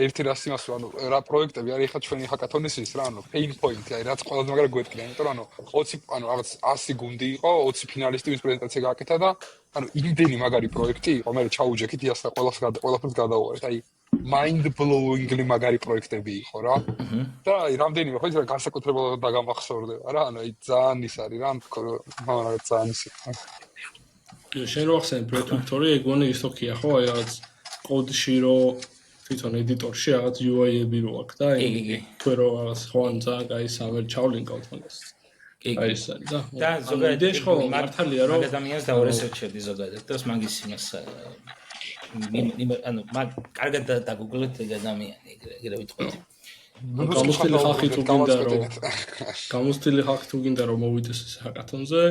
ერთი რას იმას რომ ანუ რა პროექტები არის ხა ჩვენი ჰაკათონის ის რა ანუ pain point-ი აი რაც ყველაზე მაგრა გვეთქია იმიტომ რომ ანუ 20 ანუ რაღაც 100 გუნდი იყო 20 ფინალისტი ვის პრეზენტაცია გააკეთა და ანუ იმდენი მაგარი პროექტი იყო მე ჩაუჯექით იას და ყველაფერს გადავუყარეთ აი mind blowingly მაგარი პროექტები იყო რა და აი რამდენიმე ხო ის რა განსაკუთრებულად დაგამახსოვრდება რა ანუ აი ძალიან ის არის რა თქო მაგრამ ძალიან ის შენ რო ახსენე ბრედ ვიქტორი ეგონი ის თქია ხო აი რაღაც კოდში რო თვითონ ედიტორში რაღაც UI-ები რო აქვს და თქვენ რო რაღაც ხوان ძალიან კაი სამერ ჩავლინკავთ მაგას. აი ეს არის და ზოგადად ხო მართალია რომ ადამიანს დავარესერჩებდი ზოგადად და მაგის იმას ანუ მაგ კარგად დაგუგლეთ ეგ ადამიანი ეგრე ვიტყვით. გამოსტილი ხალხი თუ გინდა რომ მოვიდეს ეს ჰაკათონზე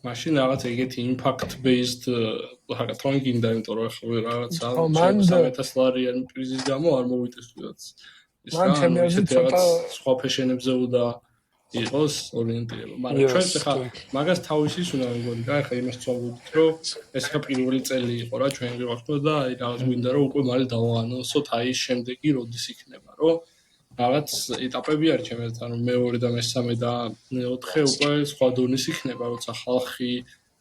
მაშინ რაღაც ეგეთი impact based ჰაკათონი გინდა, იმიტომ რომ ახლა რაღაცა $300,000 პრიზის გამო არ მოვიდეს ვიღაც. ის რა სხვა ფეშენებზე უნდა იყოს ორიენტირება. მაგრამ ჩვენ ხა მაგას თავისის უნდა მეგონი რა, ხა იმას ვწავლობთ, რომ ეს ხა პირველი წელი იყო რა ჩვენ ვიყავთ და აი რაღაც გვინდა რომ უკვე მალე დავაანონსოთ აი შემდეგი როდის იქნება, რომ რაღაც ეტაპები არის ჩემთან, რომ მეორე და მესამე და მეოთხე უკვე სხვა დონის იქნება, როცა ხალხი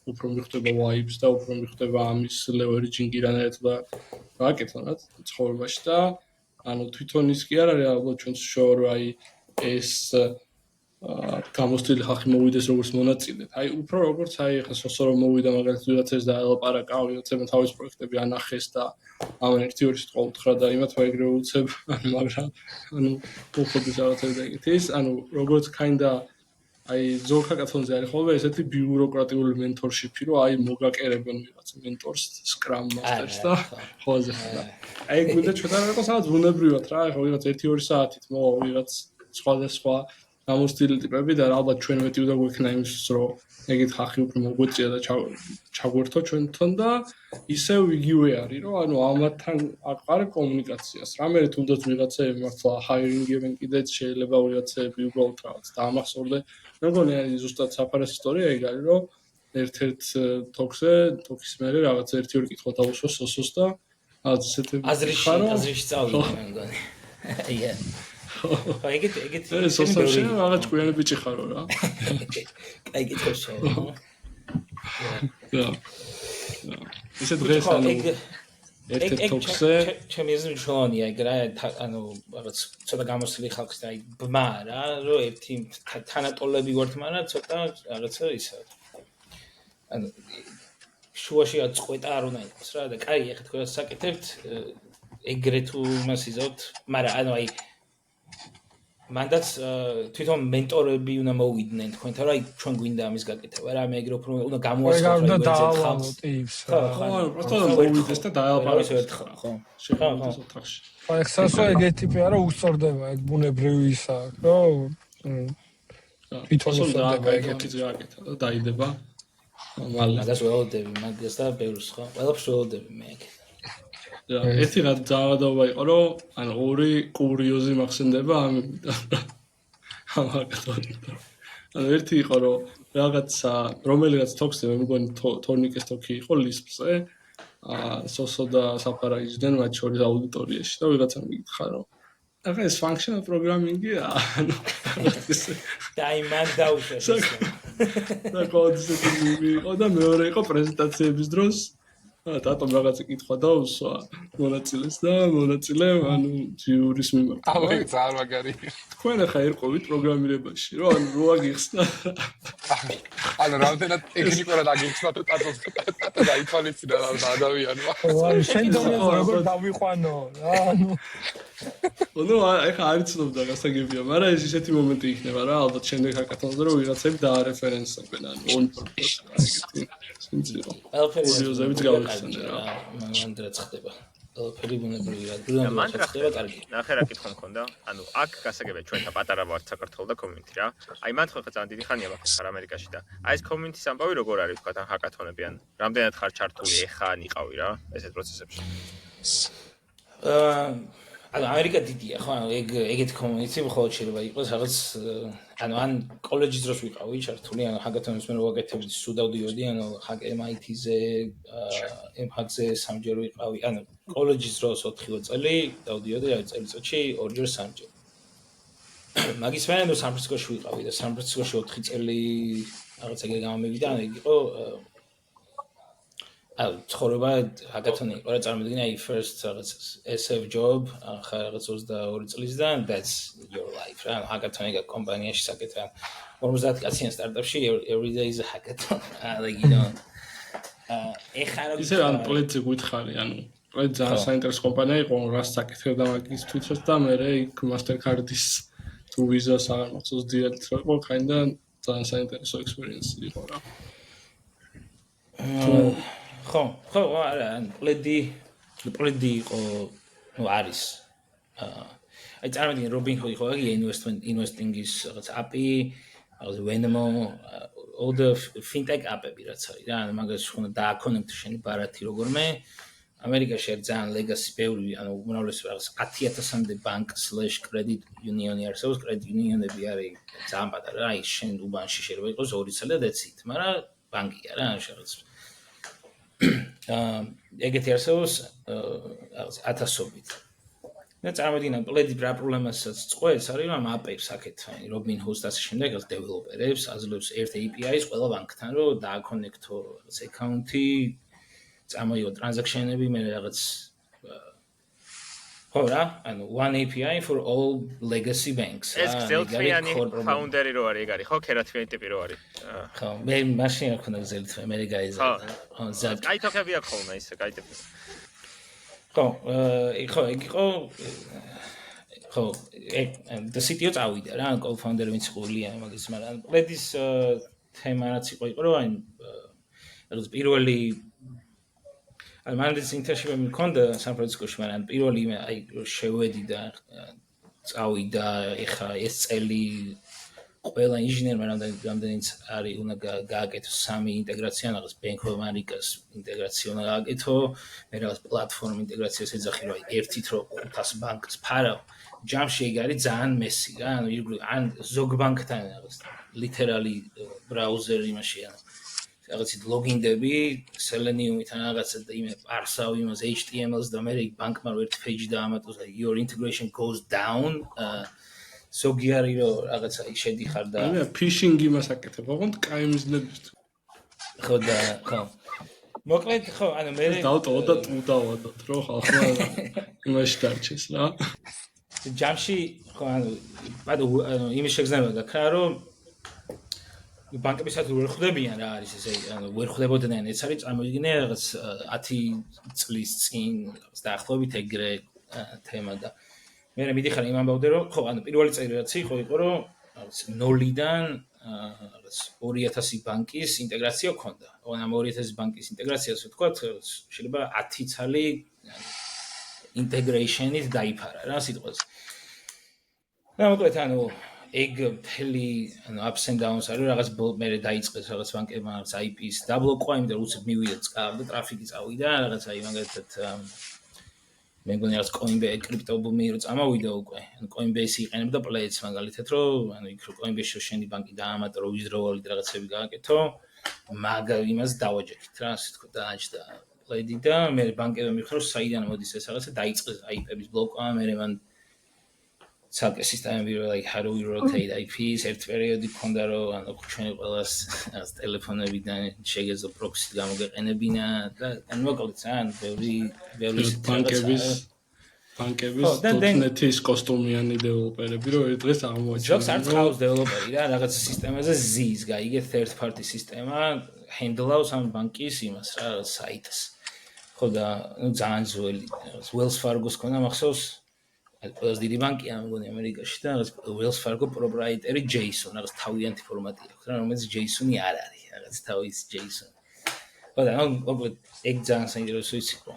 უფრო მიხვდება vibes და უფრო მიხვდება ამის leveraging-ი რანაირად და გააკეთონ რა ცხოვრებაში და ანუ თვითონ ის კი არ არის ალბათ ჩვენს შოუ აი ეს გამოსტილი ხალხი მოვიდეს როგორც მონაწილე. აი უფრო როგორც ეხლა სოსო რომ მოვიდა მაგალითად ვიღაცას და ელაპარაკა, ვიღაცებმა თავის პროექტები ანახეს და ამან ერთი-ორი სიტყვა უთხრა და იმათ ეგრევე უცებ, მაგრამ უხოდის რაღაცები და ეგეთი ის, როგორც kinda აი ზოგ ჰაკათონზე არის ხოლმე ესეთი ბიუროკრატიული მენტორშიპი, რომ აი მოგაკერებენ ვიღაც მენტორს, სკრამ მასტერს და ხოლმე ხარ. აი გვინდა ჩვენთან რა იყოს რაღაც ბუნებრივად რა, ეხლა ვიღაც 1-2 საათით მოვა ვიღაც სხვადასხვა გამოსტილი ტიპები და ალბათ ჩვენ მეტი უნდა გვექნა იმისთვის, რომ ეგეთ ხალხი უფრო მოგვეწია და ჩაგვერთო ჩვენთან და ისევ იგივე არის, რომ ამათთან აყარე კომუნიკაციას. რამე თუნდაც ვიღაცები მართლა ჰაირინგებენ კიდეც შეიძლება ვიღაცები უბრალოდ რაღაც დაამახსოვრდე. მე მგონი არის ზუსტად საფარეს ისტორია ეგ არის, რომ ერთ-ერთ თოქის მერე რაღაც 1-2 კითხვა დაუშვა სოსოს და რაღაც ესეთი აზრიში წავიდა მე მგონი. აია ეგეთ სოსოში რაღაც ჭკვიანი ბიჭი ხარო რა. აი კითხავშე. ისე დღეს ერთ-ერთ თოქზე ჩემი აზრით მნიშვნელოვანია ეგ რა რაღაც ცოტა გამოსილი ხალხის და აი ბმა რა რომ ერთი თანატოლები ვართ მაგრამ ცოტა რაღაცა ისა შუაში აწყვეტა არ უნდა იყოს რა და კაი ეხლა თქვენ საკეთებთ ეგრე თუ იმას იზავთ მაგრამ აი მანდაც თვითონ მენტორები უნდა მოვიდნენ თქვენთან რა ჩვენ გვინდა ამის გაკეთება რა მე ეგრე უფრო უნდა გამოასწავლოთ ეგ ხალხს ხო პროსტო მოვიდეს და დაალაპარაკოს ერთხელ ხო შეგვიძლია ოთახში აი ხსასო ეგეთი ტიპი არა უსწორდება ეგ ბუნებრივი ისა რომ თვითონ უსწორდება ეგეთი ზაკეთა და დაიდება მაგას ველოდები მაგას და ბევრს ხო ყველაფერს ველოდები მე ეგ ერთი რა ძალადობა იყო რომ ორი კურიოზი მახსენდება ამაგდო ერთი იყო რომ რაღაცა რომელიღაც თოქზე მე მგონი თორნიკეს თოქი იყო ლისპზე სოსო და საფარა იჯდნენ მათ შორის აუდიტორიაში და ვიღაცა მიგითხა რომ ახლა ეს functional programming-ია და იმან დაუშვა და კოდზე იყო და მეორე იყო პრეზენტაციების დროს დატომ რაღაცა კითხვა დაუსვა მონაწილეს და მონაწილემ ჯიურის მიმართ. აი ძალიან მაგარი. თქვენ ახლა ერყობით პროგრამირებაში, რომ რო აგიხსნა. რამდენად ტექნიკურად აგიხსნა თუ ტატო დაითვალისწინა რა ადამიანმა. შენ დონეზე როგორ დავიყვანო რა ახლა არ იცნობ და გასაგებია, მაგრამ ეს ისეთი მომენტი იქნება რა, ალბათ შემდეგ ჰაკათონზე რომ ვიღაცები დაარეფერენსებენ on purpose. კურიოზებიც გავიხსენე რა. მანდ რაც ხდება. ყველაფერი ბუნებრივია. გულამდე ხდება კარგი. ნახე რა კითხვა მქონდა. აქ გასაგებია ჩვენთან პატარა ვართ საქართველოს და community რა. აი მან ხო ძალიან დიდი ხანია ვარ ამერიკაში და აი ეს community-ს ამბავი როგორ არის თქვა თან ჰაკათონები ან რამდენად ხარ ჩართული ეხა ან იყავი რა ესეთ პროცესებში. ამერიკა დიდია ხო ეგეთ community მხოლოდ შეიძლება იყოს რაღაც ან კოლეჯის დროს ვიყავი ჩართული ან ჰაკათონის მე ვაკეთებდი სულ დავდიოდი MIT-ზე MHAT-ზე სამჯერ ვიყავი ან კოლეჯის დროს 4 წელი დავდიოდი რა წელიწადში 2-ჯერ 3-ჯერ მაგის მერე სან-ფრანცისკოში ვიყავი და სან-ფრანცისკოში 4 წელი რაღაც ეგრე გამომივიდა ან ეგ იყო ცხოვრება ჰაკათონი იყო რა წარმოიდგინე აი first რაღაც SF job ახლა რაღაც 22 წლისდან that's your life რა ჰაკათონი კომპანიაში საკეთე 50 კაციან სტარტაპში every day is a hackathon like you know ეხარო ისე ან პროექტზე გითხარი პროექტ ძალიან საინტერესო კომპანია იყო რას საკეთებდა მაგის თვითონ და მე იქ Mastercard-ის თუ ვიზას აღარ მახსოვს დიალით იყო kinda ძალიან საინტერესო experience იყო რა ხო, არა, პლედი იყო, არის. აი წარმოიდგინე Robinhood იყო იგი investing-ის რაღაც API, რაღაც Venmo, all the fintech app-ები რაც არის რა, მაგას ხომ დააკონექტ შენი ბარათი როგორმე. ამერიკაში არის ძალიან legacy ბევრი, უმრავლესი რაღაც 10000-მდე bank/credit union-ი არსებობს, credit union-ები არის ძალიან პატარა, აი შენ უბანში შეიძლება იყოს 2 წელი და that's it, მაგრამ ბანკია რა, რაღაც ეგეთი არსებობს რაღაც 1000-ობით. და წარმოიდგინე პლედი პრობლემასაც წყვეს არის რომ API-ს აკეთებენ Robinhood-ს და ასე შემდეგ ეს დეველოპერებს აძლევს ერთ API-ს ყველა ბანკთან რომ დააკონექტო რაღაც აკაუნთი წამოიღო ტრანზაქციონები მე რაღაც ხო რა, ანუ one API for all legacy banks. ეს გზელთმიანი ფაუნდერი რო არის, ეგ არის, ხო, ქერათმიანი ტიპი რო არის. ხო, მე მაშინ არ ქონდა გზელთმიანი, მე გაიზარდა. ხო, ზად. კაი თოქები აქვს ხოლმე ისე, კაი ტიპი. ხო, ეგ იყო ხო, და CTO წავიდა რა, co-founder ვინც იყო ილია მაგის, მაგრამ პლედის თემა რაც იყო, რომ აი რაღაც პირველი ან მანდის ინტერშიპი მქონდა სან-ფრანცისკოში, მაგრამ პირველი აი შევედი და წავიდა, ეხა ეს წელი ყველა ინჟინერმა რამდენიც არის უნდა გააკეთო სამი ინტეგრაცია, რაღაც Bank of America-ს ინტეგრაცია უნდა გააკეთო, მე რაღაც პლატფორმ ინტეგრაციას ეძახი, რომ ერთით რო 500 ბანკს ფარავ, ჯამში ეგ არის ძალიან მესი რა, ან ზოგ ბანკთან რაღაც literally ბრაუზერი იმაში ანუ რაღაცით ლოგინდები, Selenium-თან რაღაცა და იმე პარსავ იმას HTML-ს და მე ბანკმა რო ერთი page დაამატოს და your integration goes down ზოგი არის რომ რაღაცა შედიხარ და მე phishing იმას აკეთებ, ოღონდ კაი მიზნებით. ხო და ხო. მოკლედ ხო, ანუ მე დავტოვოთ და დავადოთ, რომ ხალხმა იმაში დარჩეს რა. ჯამში ხო ანუ იმის შეგრძნება გაქრა რომ ბანკებისაც ვერ ხვდებიან რა არის ესე ანუ ვერ ხვდებოდნენ ეს არის წარმოიდგინე რაღაც 10 წლის წინ დაახლოებით ეგრე თემა და მე მიდიხარ იმ ამბავდე რომ ხო ანუ პირველი წელი რაც იყო რომ რაღაც 0-დან რაღაც 2000 ბანკის ინტეგრაცია ჰქონდა. ანუ 2000 ბანკის ინტეგრაციას ვთქვათ შეიძლება 10 ცალი integration-ით დაიფარა რა სიტყვაზე. და მოკლედ ანუ ეგ მთელი ანუ ups and downs არის რაღაც მე დაიწყეს რაღაც ბანკებმა რაღაც IP-ს დაბლოკვა, იმიტომ რომ უცებ მივიდა წყალ და ტრაფიკი წავიდა რაღაც აი მაგალითად მე მგონი რაღაც Coinbase კრიპტობუმი რო წამოვიდა უკვე. ანუ Coinbase იყენებდა Pledge მაგალითად რომ ანუ იქ რო Coinbase-ში შენი ბანკი დაამატა რო withdrawal-ი და რაღაცები გააკეთო, მაგ იმას დავაჯერეთ რა ასე თქო დააჯდა Pledge და მე ბანკები მიხრო საიდან მოდის ეს რაღაცა დაიწყეს IP-ების ბლოკვა, მე მან ცალკე სისტემები რო like how do we rotate IPs ერთ პერიოდი ქონდა რომ ანუ ჩვენი ყველას ტელეფონებიდან შეგეძლო პროქსი გამოგეყენებინა და ანუ მოკლედ ან ბევრი ბანკების .NET-ის კოსტუმიანი დეველოპერები რო ერთ დღეს აღმოაჩინა. ჯობს არ ყავს დეველოპერი რა რაღაც სისტემაზე ზის გაიგე third party სისტემა handle-ავს ამ ბანკის იმას რა საიტს. ხო და ნუ ძალიან ძველი Wells Fargo-ს ქონდა მახსოვს ყველას დიდი ბანკია მგონი ამერიკაში და რაღაც Wells Fargo proprietary JSON რაღაც თავიანთი ფორმატი აქვს რა რომელიც JSON-ი არ არის რაღაც თავის JSON. ხო და ნუ მოკლედ ეგ ძალიან საინტერესო იყო.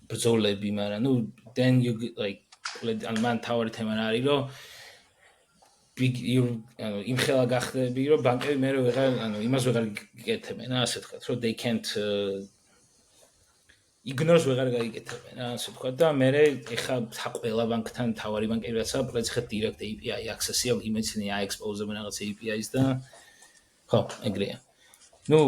ბრძოლები, მაგრამ ნუ then you like ან მან თავარი თემა არის რომ ანუ იმ ხელა გახდები რომ ბანკები მე ვეღარ ანუ იმას ვეღარ გიკეთებენ რა ასე ვთქვათ რომ they can't ignores ვეღარ გაიკეთებენ რა ასე ვთქვათ და მე ეხა ყველა ბანკთან თავარი ბანკები რაცა პროექტს ხა direct API access-ი აქვს იმეცნი expose-ებენ რაღაც API-ს და ხო ეგრეა ნუ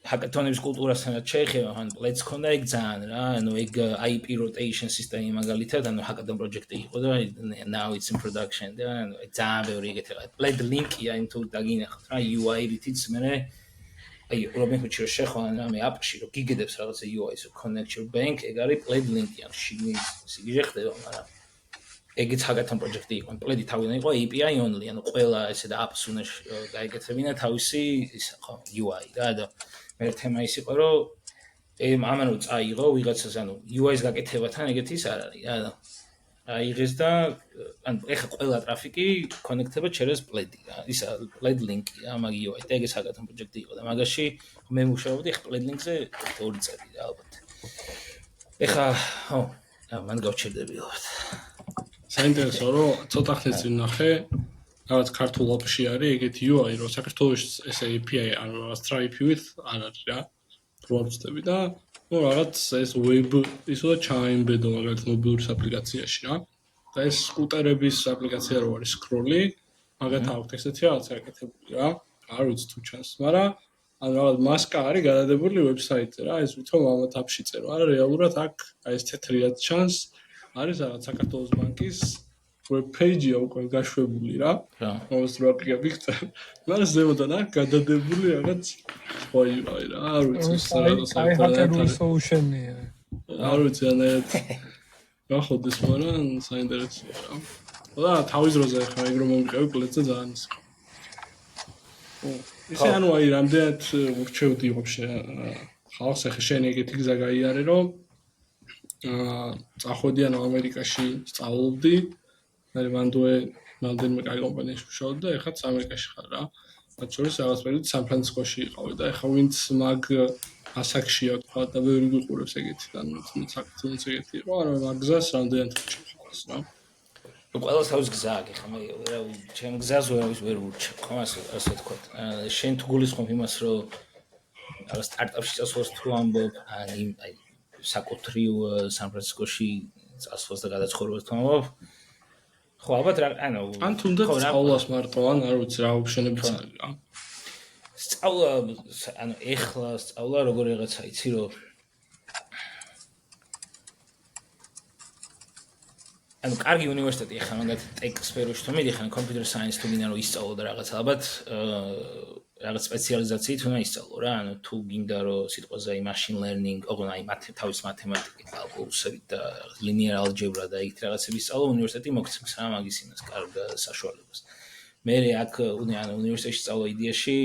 ჰაკათონების კულტურასთანაც შეეხება ან let's ქონდა ეგ ძალიან რა ანუ ეგ IP rotation system-ი მაგალითად ანუ hackathon project-ი იყო და now it's in production და ანუ ძალიან ბევრი ეგეთი რა let link-ია იმ თუ დაგინახოთ რა UI-ით მე აი Robin Hood-ში რო შეხვან ამე app-ში რო გიგედებს რაღაცა UI-ს connect your bank ეგ არის pledge link-ი ან სიგიჟე ხდება მაგრამ ეგეც hackathon project-ი იყო pledge-ი თავიდან იყო API only ანუ ყველა ესე და apps უნდა გაიგეთებინა თავისი ის ხო UI და მე თემა ის იყო რომ ამან რო წაიღო ვიღაცას ანუ UI-ს გაკეთებათან ეგეთი ის არ არის რა აიღეს და ანუ ეხა ყველა ტრაფიკი კონექტება через Pledge რა ისა Pledge link-ი რა მაგ UI და ეგეც hackathon project-ი იყო და მაგაში მე მუშაობდი ეხა Pledge link-ზე 2 წელი რა ალბათ ეხა ხო მან გავჩერდები ალბათ საინტერესო რომ ცოტა ხნის წინ ნახე რაღაც ქართულ ოპში არის ეგეთი UI რომ საქართველოს ეს API ან რაღაც Stripe-ით არ არის რა პროექტები და ნუ რაღაც ეს web ისო ჩაიმბედო მაგალითად მობილურის აპლიკაციაში რა და ეს სკუტერების აპლიკაცია რო არის scroll-ი მაგათ აქვს ესეთი რაღაცა აკეთებული რა არ ვიცი თუ ჩანს მაგრამ ან რაღაც მასკა არის გადადებული ვებსაიტზე რა ეს ვითომ ამათ აპში წერო არა რეალურად აქ აი ეს თეთრი რაც ჩანს არის რაღაც საქართველოს ბანკის web page-ია უკვე გაშვებული რა. ამას რა აპლიკაციები მაგრამ ზემოდან აქ გადადებული რაღაც სხვა UI რა. არ ვიცი საერთოდ სოლუშენია. არ ვიცი ანაირად გახოდეს, მაგრამ საინტერესოა რა. და თავის დროზე ხა ეგ რომ მომიყევი კლეტზე ძალიან ის იყო. ისე ანუ აი რამდენად ურჩევდი ვაფშე ხალხს ახლა შენ ეგეთი გზა გაიარე რომ წახვედიან ამერიკაში სწავლობდი მე მანდوي რამდენიმე კაი კომპანიაში ვშავდი და ეხლა ამერიკაში ხარ რა მათ შორის რაღაც პერიოდი სან ფრანცისკოში იყავი და ეხლა ვინც მაგ ასაკშია თქვა და ბევრი გიყურებს ეგეთი და საკუთრებით ეგეთი იყო ანუ მაგ გზას რამდენად ვჭირავს რა ყველას თავის გზა აქვს ხა მე ჩემ გზას ვერ ვურჩევ ხო ასე თქვა შენ თუ გულისხმობ იმას რომ რაღაც სტარტაპში წასვლას თუ ამბობ აი საკუთრივ სან ფრანცისკოში წასვლას და გადაცხოვრებას თუ ამბობ ხო ალბათ რა ანუ ან თუნდაც სწავლას მარტო ან არ ვიცი რა ოფშენებიც არის რა სწავლა ანუ ეხლა სწავლა როგორ რაღაცა იცი რომ ანუ კარგი უნივერსიტეტი ახლა მაგათ ტექ სფეროში თუ მიდიხარ კომპიუტერ საიენს თუ გინდა რომ ისწავლო და რაღაც ალბათ რაღაც სპეციალიზაციით უნდა ისწავლო რა ანუ თუ გინდა რომ სიტყვაზე აი machine learning ოღონდ აი თავის მათემატიკით კალკულუსებით და linear algebra და იქ რაღაცები ისწავლო უნივერსიტეტი მოგცემს რა მაგის იმას კარგ საშუალებას მე აქ ანუ უნივერსიტეტში სწავლა იდეაში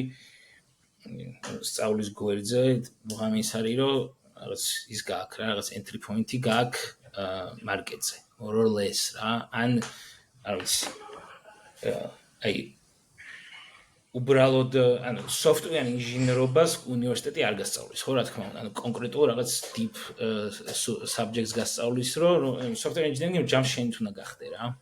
სწავლის გვერდზე მოგამი ის არის რომ რაღაც ის გააქვს რა რაღაც entry point-ი გააქვს მარკეტზე more or less რა ან არ ვიცი აი უბრალოდ ანუ software ინჟინერობას უნივერსიტეტი არ გასწავლის ხო რა თქმა უნდა ანუ კონკრეტულ რაღაც deep subjects გასწავლის რომ software engineering ჯამში შენ უნდა გახდე რა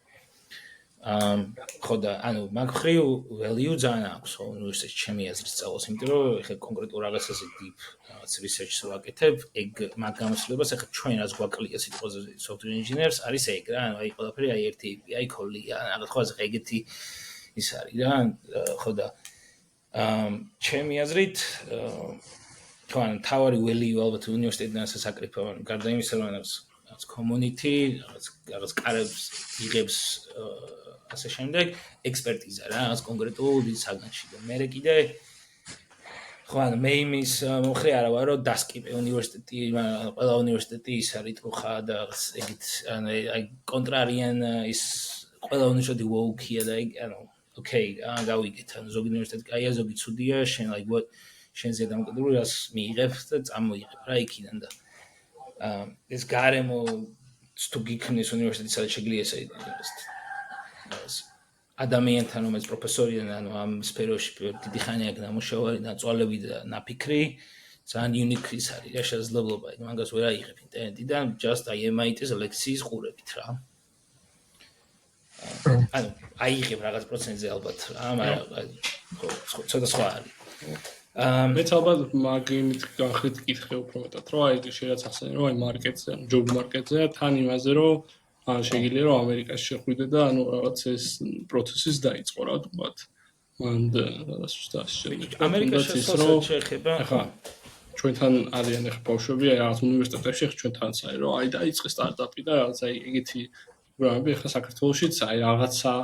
ხო და ანუ მაგ ხრივ value ძალიან აქვს უნივერსიტეტში ჩემი აზრით სწავლოს იმიტომ რომ ეხლა კონკრეტულ რაღაცაზე deep რაღაც research-ს ვაკეთებ ეგ მაგ გამოსვლებას ეხლა ჩვენ რაც გვაკლია სიტყვაზე software engineers არის ეგ რა ანუ აი ყველაფერი აი ერთი API call-ია რაღაც ხوازე ეგეთი ის არის რა ხო და ჩემი აზრით თან თავარი value ალბათ უნივერსიტეტიდან სასაკრიფო გარდა იმისა რომ რაღაც community რაღაც კარებს იღებს ასე შემდეგ ექსპერტიზა რა რაღაც კონკრეტულ საგანში და მე კიდე ხო ანუ მე იმის მომხრე არა ვარ რომ დასკიპე უნივერსიტეტი ყველა უნივერსიტეტი ის არის ტრუხა და რაღაც ეგეთ აი კონტრარიან ის ყველა უნივერსიტეტი woke-ია და ანუ okay გავიგეთ ანუ ზოგი უნივერსიტეტი კაია ზოგი ცუდია შენ like what შენზე დამოკიდებული რას მიიღებ და წამოიღებ რა იქიდან და ეს გარემო თუ გიქმნის უნივერსიტეტი სადაც შეგვიძლია ადამიანთან რომელიც პროფესორია ანუ ამ სფეროში დიდი ხანი აქ დამუშავარი და წვალები და ნაფიქრი ძალიან unique ის არის რა შესაძლებლობა მაგას ვერ აიღებ ინტერნეტიდან just აი MIT-ს ლექციის ყურებით რა ანუ აიღებ რაღაც პროცენტზე ალბათ რა მაგრამ ხო ცოტა სხვა არის მეც ალბათ მაგით განხრით კითხე უფრო მეტად რომ აი შეიძლება ახსენე რომ აი მარკეტზე ჯობ მარკეტზე თან იმაზე რომ შეიძლება რომ ამერიკაში შეხვიდე და ანუ რაღაც ეს პროცესის დაიწყო რა ვთქვათ მანდ რაღაც შეიძლება ამერიკაში შეეხება ახლა ჩვენთან არიან ახლა ბავშვები აი რაღაც უნივერსიტეტებში ახლა ჩვენთანაც არის რომ აი დაიწყე სტარტაპი და რაღაც აი ეგეთი პროგრამები ახლა საქართველოშიც აი რაღაცა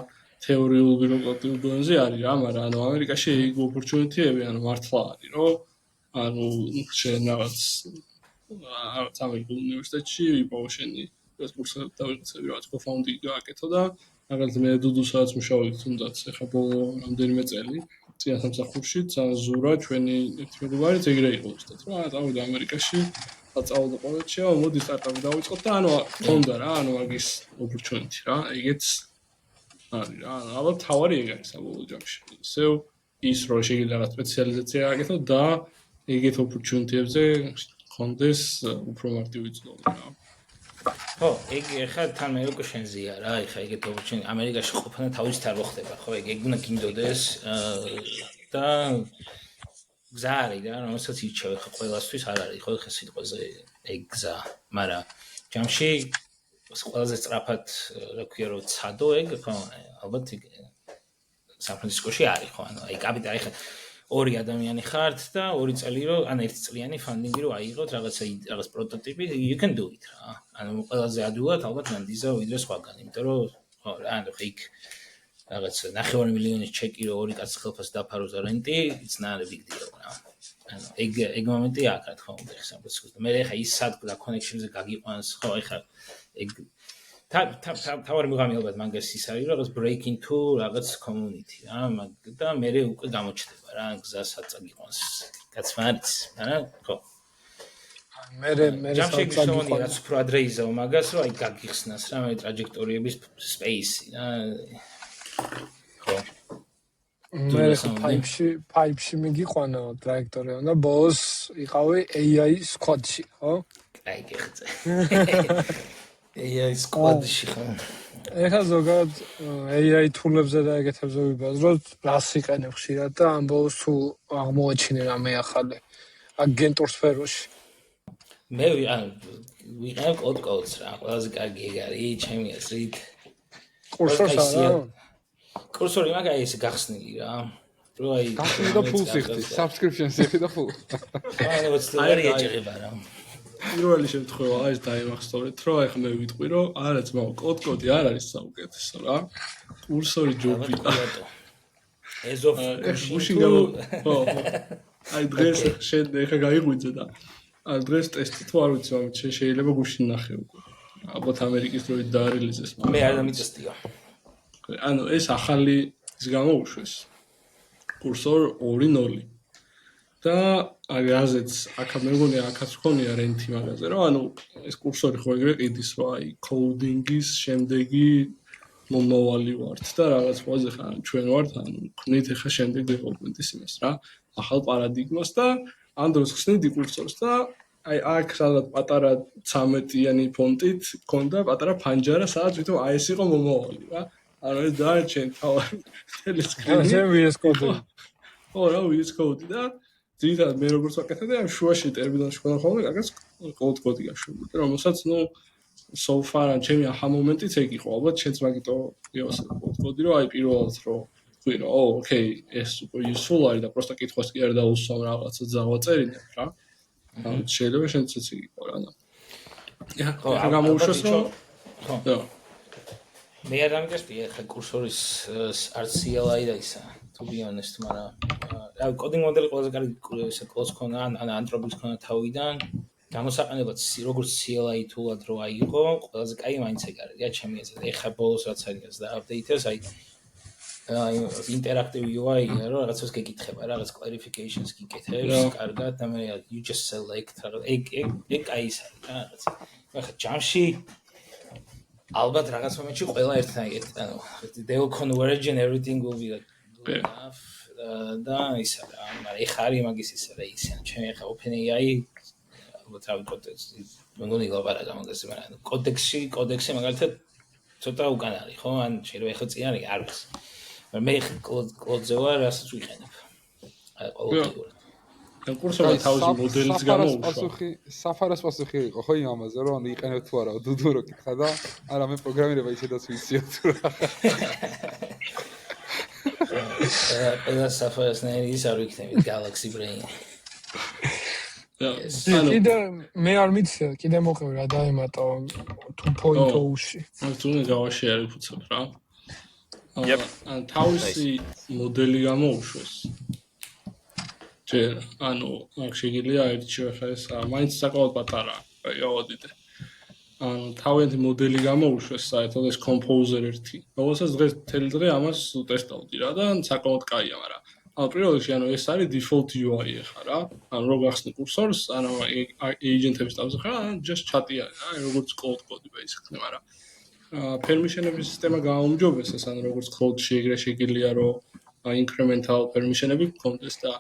თეორიულ ბიროკრატიულ დონეზე არის რა მაგრამ ანუ ამერიკაში ეგ ოპორჩუნიტიები ანუ მართლა არის რომ ანუ შენ რაღაც ამერიკულ უნივერსიტეტში იპოვო შენი ეს კურსი დავიწყები რაღაც co-founding გააკეთო და მაგალითად მე დუდუსაც მუშაობდი თუნდაც ახლა ბოლო რამდენიმე წელი წინა სამსახურში ზურა ჩვენი ერთი მეგობარიც ეგრე იყო უბრალოდ რა წავიდა ამერიკაში წავიდა პოლიცია მოდი სტარტაპი დავიწყოთ და ანუ ხონდა რა ანუ მაგის opportunity რა ეგეც არის რა ალბათ თავარი ეგ არის საბოლოო ჯამში ისევ ის რომ შეიძლება რაღაც სპეციალიზაცია გააკეთო და ეგეთ opportunity-ებზე ხონდეს უფრო მარტივი წვლილი რა ხო, ეგ ხა თან მე უკვე შენზია რა, ხა ეგეთ opportunity ამერიკაში ყოფნა თავის თან მოხდება, ხო, ეგ უნდა გინდოდეს და გზა არის რა, რომელსაც ირჩევ ხა ყველასთვის არ არის, ხო, ხა სიტყვაზე ეგ გზა, მაგრამ ჯამში ყველაზე სწრაფად რა ქვია რომ ცადო ეგ, ხო, ალბათ სან ფრანცისკოში არის, ხო, ანუ აი კაპიტალი ხა ორი ადამიანი ხართ და ორი წელი რომ ან ერთი წლიანი ფანდინგი რომ აიღოთ რაღაც პროტოტიპი you can do it რა. ანუ ყველაზე ადვილად ალბათ ნანდიზა ვიდრე სხვაგან, იმიტომ რომ ხო რა, ანუ იქ რაღაც 9 მილიონის ჩეკი რომ ორი კაცი ხელფას დაფაროს და რენტი it's not a big deal რა. ანუ ეგ მომენტი აქ რა თქმა უნდა სან ფრანცისკოში. მე ხა ის სად და connection-ზე გაგიყვანს, ხო, ხა ეგ თავარი მიღამი ალბათ მაგას ის არის რაღაც break into რაღაც community რა და მე უკვე გამოჩდება რა გზასაც აგიყვანს კაცმარიც არა ხო მე ჯამშეგიშოვანი რაც უფრო ადრე იზაო მაგას რომ აი გაგიხსნას რა მე ტრაჯექტორიების space-ი რა ხო მე ფაიფში მიგიყვანა ტრაექტორია და ბოლოს იყავი AI squad-ში ხო აი გეხწე AI squad-ში ხო ეხლა ზოგადად AI თულებზე და ეგეთებზე ვიბაზროთ რას იყენებ ხშირად და ამ ბოლოს თუ აღმოაჩინე რამე ახალი აგენტურ სფეროში მე ვიყავ კოდს რა ყველაზე კარგი ეგ არის ჩემი აზრით კურსორს არა კურსორი მაგა ის გახსნილი რა რო აი გახსნილი და full სიხდი subscription სიხდი და full აი $20 ეჭიღება რა პირველი შემთხვევა არის დაიმახსოვრეთ რომ ახლა მე ვიტყვი რომ არა ძმაო კოდი არ არის საუკეთესო რა კურსორი ჯობია ეზოფ გუშინგა ხო აი დღეს შენ ახლა გაიღვიძე და დღეს ტესტი თუ არ ვიცი მაგრამ შეიძლება გუშინ ნახე უკვე ალბათ ამერიკის დროით დაარელიზეს მე არ დამიწესტია ანუ ეს ახალი ის გამოუშვეს კურსორ 2.0 და აი აზეც აქ მე მგონი აქაც ხონია რენტი მაგაზე რომ ანუ ეს კურსორი ხო ეგრე ყიდის რომ აი კოდინგის შემდეგი მომავალი ვართ და რაღაც ყველაზე ხან ჩვენ ვართ ანუ ვნით ახლა შემდეგ დეველოპმენტის იმას რა ახალ პარადიგმას და ამ დროს ხსნიდი კურსორს და აი აქ სადღაც პატარა 13-იანი ფონტით ქონდა პატარა ფანჯარა სადაც ვითომ აი ეს იყო მომავალი რა ანუ ეს დაარჩენ თავი ტელესკრინი შენ VS Code ხო რა VS Code და ძირითადად მე როგორც ვაკეთებდი ამ შუაში ტერმინალში ხონდა ხოლმე რაღაც კოდი გაშვებდი რომელსაც ნუ so far ან ჩემი ახა მომენტიც ეგ იყო ალბათ შენც მაგიტო იოს კოდი რომ აი პირველად რომ თქვი რომ ოკეი ეს super useful არის და პროსტა კითხვას კი არ დაუსვამ რაღაცა დავაწერინებ რა ანუ შეიძლება შენც ეს იყო რა და ახლა გამოუშვეს რომ ხო მე არ დამიგესტია ხა კურსორის არც CLI და ისა to be honest მაგრამ რა კოდინგ მოდელი ყველაზე კარგი ესე კლოს ქონა ან ანთროპის ქონა თავიდან გამოსაყენებლად როგორც CLI tool-ად რო აიღო ყველაზე კაი მაინც ეგ არის რა ჩემი აზრით ეხა ბოლოს რაც არის და update-ს აი interactive UI-ია რომ რაღაცას გეკითხება რაღაც clarifications გიკეთებს კარგად და მე you just select ეგ კაი ის არის რა რაღაც ახლა ჯამში ალბათ რაღაც მომენტში ყველა ერთნაირად ანუ they will converge and everything will be like enough და ისა რა მაგრამ ეხა არის მაგის ისა რა ისა ჩემი ახლა OpenAI ალბათ რა ვიკოდექსი მეგონი ლაპარაკა მაგაზე მაგრამ კოდექსი მაგალითად ცოტა უკან არის ხო ან შეიძლება ეხა წინ არის არ ვიცი მე კლოდზე ვარ რასაც ვიყენებ აი ყოველდღიურად კურსორი თავისი მოდელიც გამოუშვა საფარას პასუხი იყო ხო იმ ამაზე რომ ანუ იყენებ თუ არა დუდუ რო კითხა და არა მე პროგრამირება ისედაც ვიციო თუ რა ყველა საფარასნაირი ის არ ვიქნებით Galaxy Brain კიდე მე არ მიცია კიდე მოყევი რა დაემატა 2.0-ში ეს თუნდაც გავაშერე ფუცებ რა ან თავისი მოდელი გამოუშვეს ჯერ ანუ აქ შეგიძლია აირჩიო ხა ეს მაინც საკმაოდ პატარა აოდიდე ანუ თავისი მოდელი გამოუშვეს საერთოდ ეს composer 1 რომელსაც დღეს თელი დღე ამას ტესტავდი რა და საკმაოდ კაია მაგრამ ანუ პირველ რიგში ანუ ეს არის default UI ხა რა ანუ რო გახსნი კურსორს ანუ agent-ების თავზე ხა just chat-ი არის რა როგორც კოდი basically მაგრამ permission-ების სისტემა გააუმჯობესეს ან როგორც code-ში ეგრე შეგიძლია რომ incremental permission-ები გქონდეს და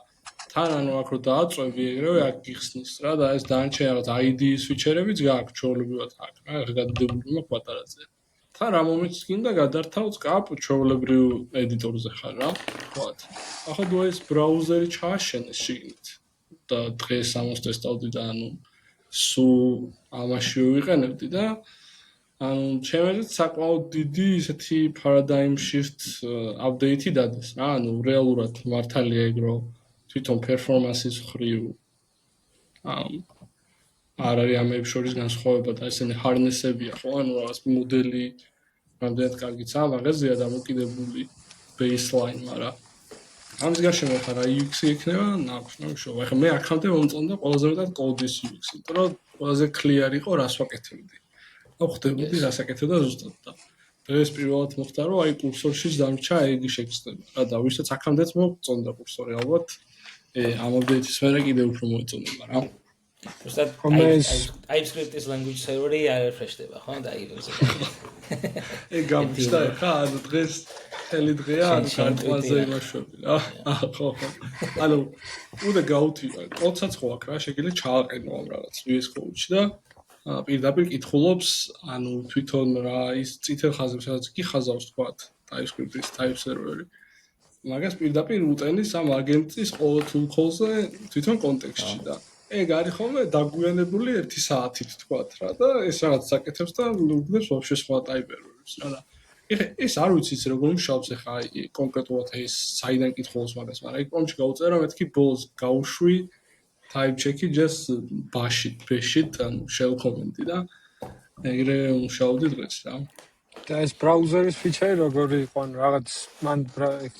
თან ანუ აქ რო დააწვევი ეგრევე აქ გიხსნის რა და ეს დანარჩენ რაღაც ID switcher-ებიც გააქვს ჩვეულებრივად აქ რა ეხლა გადადებული მაქვს პატარაზე თან რა მომენტს გინდა გადართავ წკაპ ჩვეულებრივ ედიტორზე ხარ რა ვთქვათ ახლა თუ ეს ბრაუზერი ჩააშენეს შიგნით და დღეს ამას ტესტავდი და ანუ სულ ამაში ვიყენებდი და ანუ ჩემთვის საკმაოდ დიდი ისეთი paradigm shift update-ი დადეს რა ანუ რეალურად მართალია ეგ რომ თვითონ performance-ის ხრივ არ არის ამებს შორის განსხვავება და ესენი harness-ებია ხო ანუ რაღაც მოდელი რამდენად კარგიცა მაგაზია დამოკიდებული baseline მაგრამ ამის გარშემო ხარ UX-ი იქნება ნაკუშო ახლა მე აქამდე მომწონდა ყველაზე მეტად კოდის UX-ი იმიტომ რომ ყველაზე clear იყო რას ვაკეთებდი ხდებოდი რასაკეთებ და ზუსტად და დღეს პირველად მოხდა რომ აი კურსორშიც დამრჩა ეგ შეგწდება რა და ვისაც აქამდეც მოწონდა კურსორი ალბათ ამ აპდეიტის მერე კიდევ უფრო მოეწონება რა ზუსტად TypeScript-ის language server-ი არ refresh-დება ხო და ეგ გამჩნდა ხა ანუ დღეს მთელი დღეა ანუ კარტვაზე იმაშვები რა ხო ანუ უნდა გავუთი კოდსაც ხო აქ რა შეგიძლია ჩააყენო ამ რაღაც VS Code-ში და პირდაპირ კითხულობს ანუ თვითონ რა ის წითელ ხაზებს სადაც კი ხაზავს თქვა TypeScript-ის type server-ი მაგას პირდაპირ უტენის ამ აგენტის ყოველთვიურ call-ზე თვითონ კონტექსტში და ეგ არის ხოლმე დაგვიანებული 1 საათით თქვა რა და ეს რაღაც საკეთებს და უგდებს ვაფშე სხვა ტაიპერებს რა და ეხა ეს არ ვიცი როგორ მუშაობს ეხა კონკრეტულად ეს საიდან კითხულობს მაგას მაგრამ ეგ პრომპტში გავუწერა მეთქი ბოლოს გავუშვი type check-ი just bash-ით ანუ shell comment-ი და ეგრე მუშაობდი დღეს რა და ეს ბრაუზერის ფიჩერი როგორი იყო ანუ რაღაც მან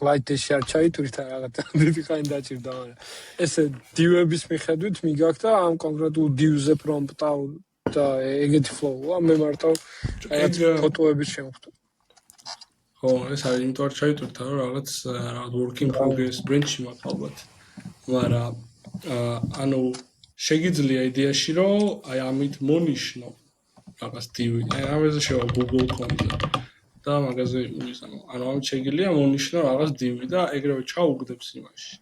ლაიტეში არ ჩაიტვირთა რაღაც დიდი ხანი დაჭირდა მაგრამ ესე div-ების მიხედვით მიგაქ და ამ კონკრეტულ div-ზე პრომპტა და ეგეთი flow-ა მე მარტო რაღაც ფოტოების შემოხდა ხო ეს არის იმიტომ არ ჩაიტვირთა რომ რაღაც work in progress branch-ი მაქვს ალბათ მაგრამ ანუ შეგიძლია იდეაში რომ აი ამით მონიშნო რაღაც div-ი აი ამაზე შევა Google.com-ზე და მაგაზე ვიზანო ანუ ამით შეგიძლია მონიშნო რაღაც div-ი და ეგრევე ჩაუგდებს იმაში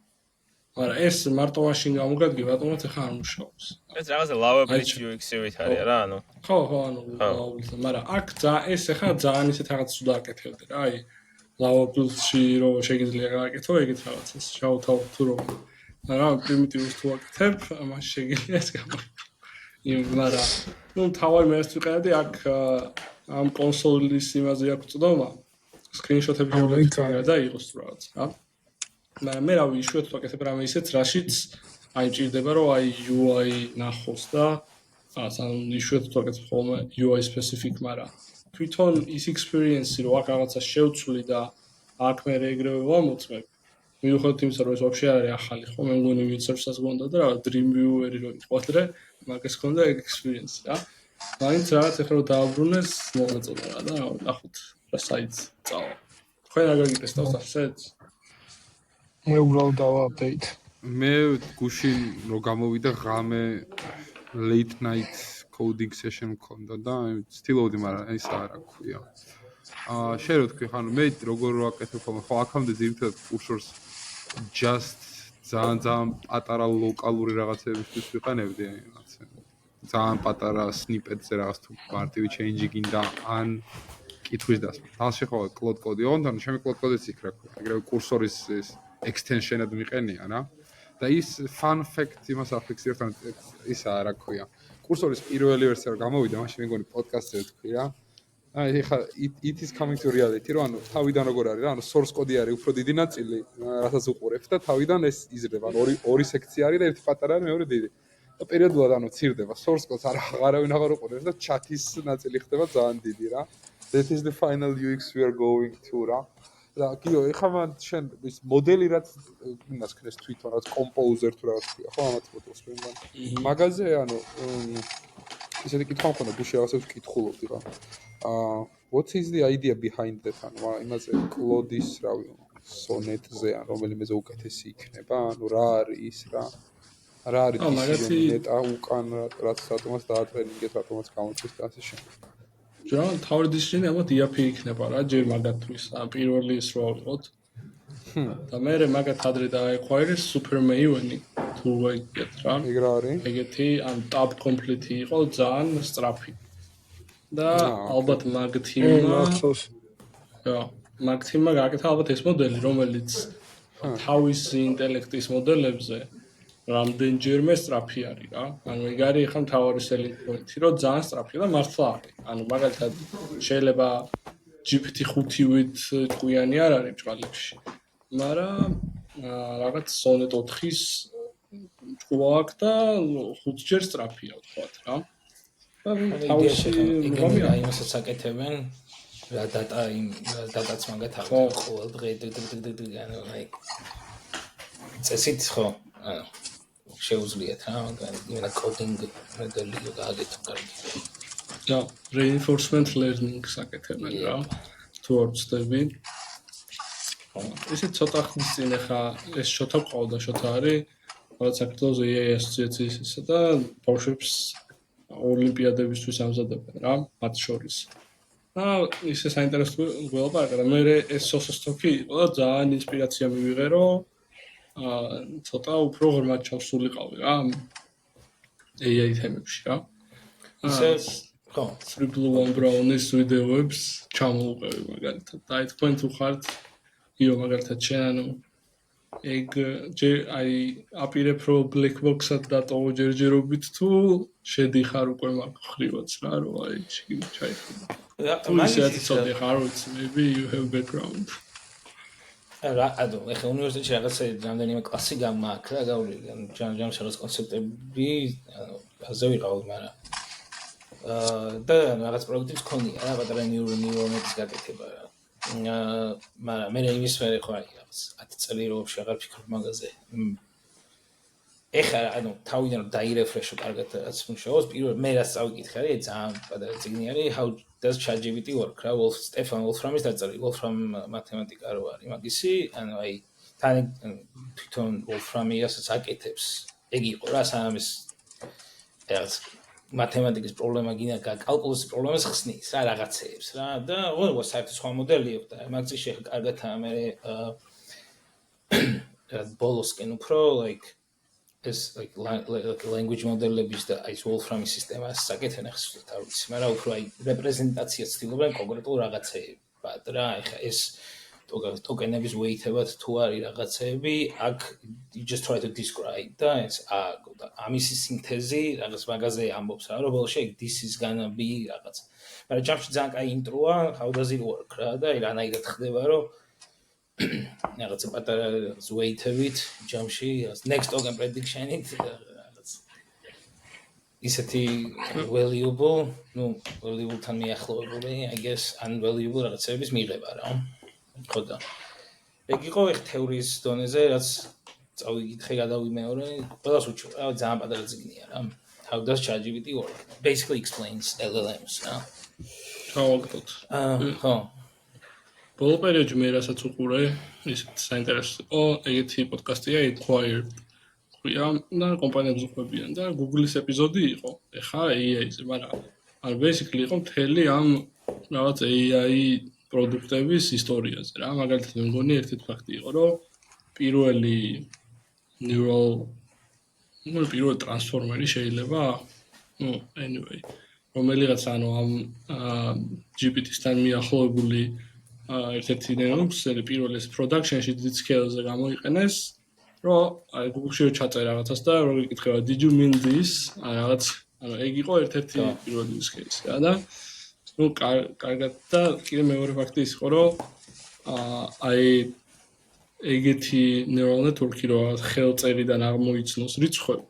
მაგრამ ეს მარტო მაშინ გამოგადგე რატომაც ახლა არ მუშაობს ეს რაღაცა Laravel UX-ით არის რა ანუ ხო ანუ Laravel მაგრამ აქ ეს ახლა ძალიან ისეთ რაღაც სულ აკეთებდი რა აი Laravel-ში რომ შეგიძლია გააკეთო ეგეთ რაღაცას შევთავ თუ რომ რა პრიმიტივს თუ აკეთებ მას შეგიძლია ეს გამოგიყო მაგრამ ნუ თავი მე ეს ვიყედი აქ ამ კონსოლის იმაზე აქვს წდომა სკრინშოტები შევეკითხა და იყოს თუ რაღაც რა მაგრამ მე რავი იშვიათად ვაკეთებ რამე ისეთ რაშიც აი მჭირდება რომ აი UI ნახოს და ანუ იშვიათად ვაკეთებ ხოლმე UI specific მაგრამ თვითონ ის experience-ი რომ აქ რაღაცა შევცვლი და აქ მე ეგრევე ვამოწმებ მიუხედავად იმისა რომ ეს ვაფშე არ არის ახალი ხო მე მგონი ვინცერსაც გონდა და რა Dreamweaver-ი რო იყო ადრე მაგას ჰქონდა ეგ experience რა მაინც რაღაც ახლა რომ დააბრუნეს მომეწონა რა და ნახოთ რა საიტს წავა თქვენ აგერ გიტესტავს ასეც მე უბრალოდ დავა update მე გუშინ რო გამოვიდა ღამე late night coding session მქონდა და ცდილობდი მაგრამ ის არ აქვია შენ რო თქვი ხანუ მე როგორ ვაკეთებ ხოლმე ხო აქამდე ძირითადად კურსორს just ძალიან პატარა ლოკალური რაღაცებისთვის ვიყენებდი რაღაცა ძალიან პატარა snippet-ზე რაღაც თუ მარტივი change-ი გინდა ან კითხვის დასმა თალში ხო cloud code იყო და ჩემი cloud code-იც იქ რა ქვია ეგრევე კურსორის ეს extension-ად მიყენია რა და ის fun fact იმას აფიქსირებ თან ისა რა ქვია კურსორის პირველი ვერსია რომ გამოვიდა მაშინ მეგონი პოდკასტზე თქვი რა აი ხა it is coming to reality რომ ანუ თავიდან როგორ არის რა ანუ source code-ი არის უფრო დიდი ნაწილი რასაც უყურებთ და თავიდან ეს იზრდება ანუ ორი სექცია არის და ერთი პატარა არის მეორე დიდი და პერიოდულად ანუ ცირდება source code-ს არავინ აღარ უყურებს და chat-ის ნაწილი ხდება ძალიან დიდი რა that is the final UX we are going to რა და კიო ეხლა მან შენ ის მოდელი რაც იმას ქნეს თვითონ რაც კომპოზერ თუ რაღაც ქვია ხო ამათ ფოტოს ვინმან მაგაზე ანუ ისეთი კითხვა მქონდა გუშინ რაღაცებს ვკითხულობდი რა what is the idea behind that ანუ იმაზე კლოდის რავი sonnet-ზე ან რომელიმეზე უკეთესი იქნება ანუ რა არის რა არის decision-ეტა უკან რაც რატომაც დაატრენინგეთ რატომაც გამოწვის და ასე შემდეგ რა თავი decision-ი ალბათ EAP იქნება რა ჯერ მაგათთვის პირველი ის რო ავიღოთ და მე მაგათ ადრე დააეკვირეს super maven-ი თუ ეგეთ რა ეგ რა არის ეგეთი ან tab complete-ი იყო ძალიან სწრაფი და ალბათ მაგ თიმმა მაგ თიმმა გააკეთა ალბათ ეს მოდელი რომელიც თავისი ინტელექტის მოდელებზე რამდენჯერმე სწრაფი არის რა ანუ ეგ არის ახლა მთავარი selling point-ი რომ ძალიან სწრაფია და მართლა არის ანუ მაგალითად შეიძლება GPT-5-ვით ჭკვიანი არ არის ბჭყალებში მაგრამ რაღაც Sonnet 4-ის ჭკუა აქვს და 5 ჯერ სწრაფია ვთქვათ რა თავისი რომია იმასაც აკეთებენ რა დატაც მაგათ აქვს ყოველ დღე ანუ აი წესით ხო შეუძლიათ რა მაგალითად იმენა კოდინგ მოდელი გააკეთო კარგი და reinforcement learning-ს აკეთებენ რა. თუ არ ვცდები. ისე ცოტა ხნის წინ ახლა ეს შოთა ყავდა, შოთა არის რაღაც საქართველოს AI ასოციაციის ისა და ბავშვებს ოლიმპიადებისთვის ამზადებენ რა, მათ შორის. ისე საინტერესო გველაპარაკა და მე ეს სოსოსტოკი იყო და ძალიან ინსპირაცია მივიღე, რომ ცოტა უფრო ღრმად ჩავსულიყავი რა AI თემებში რა. ისე ხო, Three Blue One Brown-ის ვიდეოებს ჩამოვუყევი მაგალითად. და აი თქვენ თუ ხართ იო მაგალითად შენ ეგ აი აპირებ რომ Black Box-ად დატოვო ჯერჯერობით თუ შედიხარ უკვე მაგ ხრივაც რა რომ აი ჩაიხდება. თუ ისეთი ცოტა ხარ ვიცი maybe you have background. რა ადო ეხლა უნივერსიტეტში რაღაცა რამდენიმე კლასი გამაქვს რა გავლი ჯამში რაღაც კონცეპტები ასე ვიყავ მაგრამ და რაღაც პროექტიც ქონია რა პატარა ნეირონეტის გაკეთება რა მაგრამ მე იმის მე ხო აი რაღაც 10 წელი როებში აღარ ფიქრობ მაგაზე ეხლა ანუ თავიდან დაირეფრეშო კარგად რაც მუშაობს პირველ მე რაც წავიკითხე რა ძალიან პატარა წიგნი არის how does ChatGPT work რა სტეფან ვოლფრამის დაწერილი ვოლფრამ მათემატიკა რო არის მაგისი ანუ აი თან თვითონ ვოლფრამი ასაც აკეთებს ეგ იყო რა სანამ ეს რაღაც მათემატიკის პრობლემა გინდა კალკულუსის პრობლემას ხსნის რა რაღაცეებს რა და ოღონდ საერთოდ სხვა მოდელი იყო და მაგცი შეხ კარგად მე ბოლოსკენ უფრო like ეს language modelების და აი Wolfram-ის სისტემას საკეთენ ახსოვთ არ ვიცი, მაგრამ უფრო აი რეპრეზენტაციას ცდილობენ კონკრეტულ რაღაცეებად რა, ეხა ეს ტოკენების weight-ებად თუ არის რაღაცეები, აქ you just try to describe და ეს ამის სინთეზი რაღაც მაგაზე ამბობს რა, რომ ბოლოში this is gonna be რაღაც. მაგრამ ჯამში ძალიან კაი ინტროა, how does it work რა და აი რანაირად ხდება რომ რაღაც პატარა weight-ებით ჯამში next token prediction-ით რაღაც ისეთი valuable, ну, valuable-თან მიახლოებული, I guess, unvaluable რაღაცების მიღება რა. ხო და ეგ იყო ეგ თეორიის დონეზე, რაც წავიკითხე, გადავიმეორე, ყველას უჩვენა, რა ძალიან პატარა წიგნია რა. How does ChatGPT work? Basically explains LLMs, რა. ჩავაგდოთ. ხო. ბოლო პერიოდში მე რასაც უყურე, ისეთ საინტერესო ეგეთი პოდკასტია Acquired. ხუია და კომპანიებს უყვებიან და Google-ის ეპიზოდი იყო. ეხა AI-ზე, მაგრამ არ basically იყო მთელი ამ რაღაც AI პროდუქტების ისტორიაზე რა. მაგალითად მე მგონი ერთ-ერთი ფაქტი იყო, რომ პირველი პირველი ტრანსფორმერი შეიძლება, anyway, რომელიღაც ანუ ამ GPT-სთან მიახლოებული ერთ-ერთი ნეირონსერი პირველ ეს production-ში დიდ scale-ზე გამოიყენეს, რომ აი Google-ში ჩაწერა რაღაცას და რო გიკითხება did you mean this? რაღაც ანუ ეგ იყო ერთ-ერთი პირველი use case რა და ну კარგად და კიდე მეორე ფაქტი ის იყო რომ აი ეგეთი neural network-ი რო ხელწერიდან აღმოიცნოს რიცხვები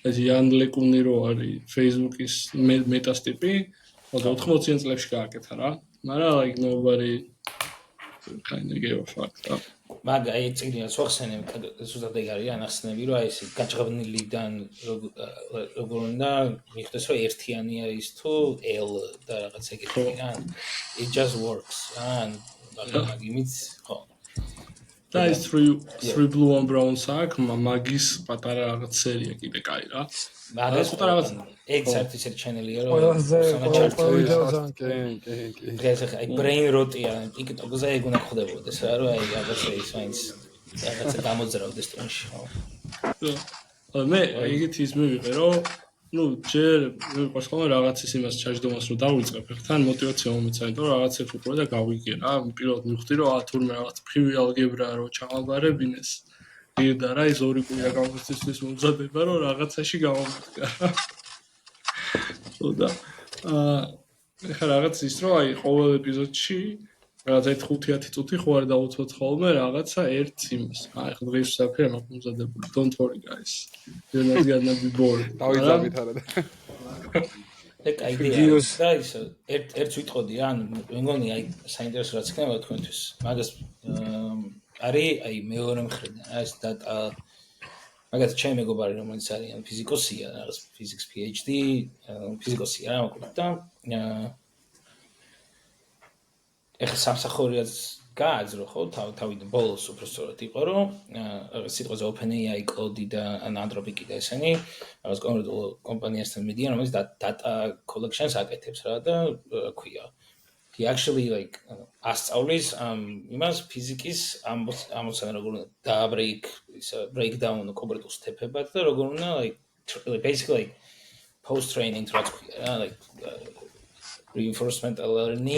ეს Jan LeCun-ი რო არის Facebook-ის metas ტიპი 80-იან წლებში გააკეთა რა მაგრამ like nobody kind of gave a fuck რა მაგ აი წიგნს ვახსენებ ზუსტად ეგ არის ანახსნები რომ აი ეს გაჭრებნილიდან როგორ უნდა მიხდეს რომ ერთიანი არის თუ L და რაღაც ეგეთი რა it just works and მაგიმიც ხო და ის 3 blue one brown sack მაგის პატარა რაღაც სერია კიდე კაი რა მაგას ცოტა რაღაც ეგ საერთოდ ეს ჩანელია რომ ყველაზე აი brain rot-ია TikTok-ზე ეგ უნდა ხდებოდეს რა რომ აი რაღაცა ის მაინც რაღაცა გამოძრავდეს ტონში ხო მე ეგეთი ის მივიღე რომ ну ჯერ მეყვარს ხოლმე რაღაცის იმას ჩაჯდომას რომ დავიწყებ თან мотиваცია მომეცა იმიტომ რომ რაღაცებს უყურე და გავიგე რა პირველად მივხვდი რომ თურმე რაღაც ფრივი ალგებრა რო ჩავაბარებინეს და რა ის ორი კვირა გამოსცეს მომზადება რომ რაღაცაში გამომადგა და ეხლა რაღაც ის რომ აი ყოველ ეპიზოდში რაღაც 5-10 წუთი ხო არ დავუცოთ ხოლმე რაღაცა ერთ იმას აი ხა დღეს საფერ მაქვს მომზადებული don't worry guys you're not gonna be bored დავიძაბით არა ეგ აიდეა და ის ერთ ვიტყოდი რა ანუ მე მგონი აი საინტერესო რაც იქნება თქვენთვის მაგას არის აი მეორე მხრიდან ეს data მაგათ ჩემი მეგობარი რომელიც არის ფიზიკოსია, რაღაც physics PhD, ფიზიკოსია რა მოკლედ და ეხლა სამსახურიაც გააძრო ხო თავიდან ბოლოს უბრალოდ იყო რომ სიტყვაზე OpenAI კოდი და Anthropic და ესენი რაღაც კონკრეტულ კომპანიასთან მიდიან რომელიც data collection-ს აკეთებს რა და ქვია he actually like ასწავლის იმას ფიზიკის ამოცანა როგორ უნდა დააბრეიქ breakdown კონკრეტულ სტეპებად და როგორ უნდა like basically like post training რაც ქვია რა like reinforcement learning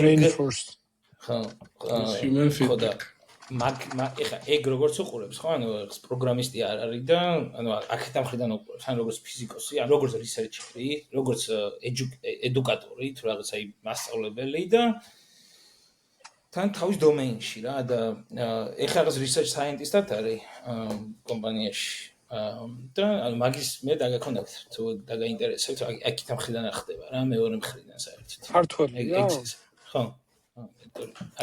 human feedback ეხა ეგ როგორც უყურებს ხო ანუ პროგრამისტი არ არის და ანუ აქეთ ამხრიდან უყურებს ან როგორც ფიზიკოსი ან როგორც რისერჩერი როგორც ედუკატორი თუ რაღაც აი მასწავლებელი და თან თავის დომეინში რა და ეხლა რაღაც research scientist-ად არის კომპანიაში და ანუ მაგის მე დაგაქონდათ თუ დაგაინტერესებთ აქეთ ამხრიდან ხდება რა მეორე მხრიდან საერთოდ ქართველი რა ხო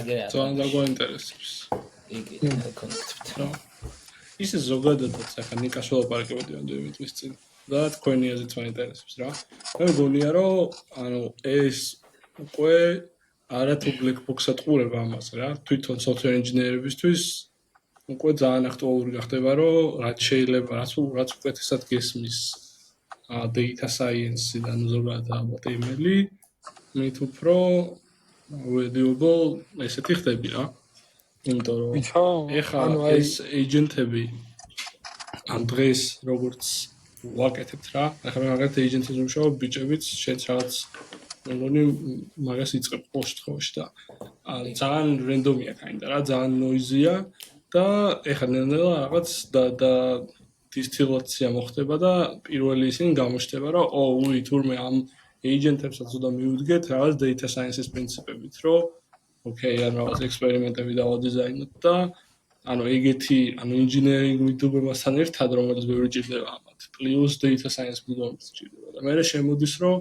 აგერია ძალიან დაგვაინტერესებს იგი კონტაქტ ისე ზოგადადაც ახლა ნიკას ველაპარაკებოდი ამდენი წლის წინ და თქვენი აზრით მაინტერესებს რა მე მგონია რომ ანუ ეს უკვე არათუ black box-ად ყურება ამას რა თვითონ software engineer-ებისთვის უკვე ძალიან აქტუალური გახდება რომ რაც შეიძლება რაც უკეთესად გესმის data science-დან ზოგადად ალბათ email-ი მით უფრო valuable ესეთი ხდები რა იმიტომ რომ ეხლა ეს agent-ები ამ დღეს როგორც ვაკეთებთ რა ახლა მაგათ agent-ებს ვიმუშაობ ბიჭებიც შენც რაღაც მეგონი მაგას იწყებ ყოველ შემთხვევაში და ძალიან რენდომია კაინდა რა ძალიან noisy-ია და ეხლა ნელა რაღაც და დისტილაცია მოხდება და პირველი ისინი გამოჩნდება რომ უი თურმე ამ agent-ებსაც უნდა მივუდგეთ რაღაც data science-ის პრინციპებით რომ okay ან რაღაც ექსპერიმენტები დავადიზაინოთ და ანუ ეგეთი ანუ engineering მიდროებასთან ერთად რომელიც ბევრი ჭირდება ამათ plus data science მიდროებაც ჭირდება და მე შემოდის რომ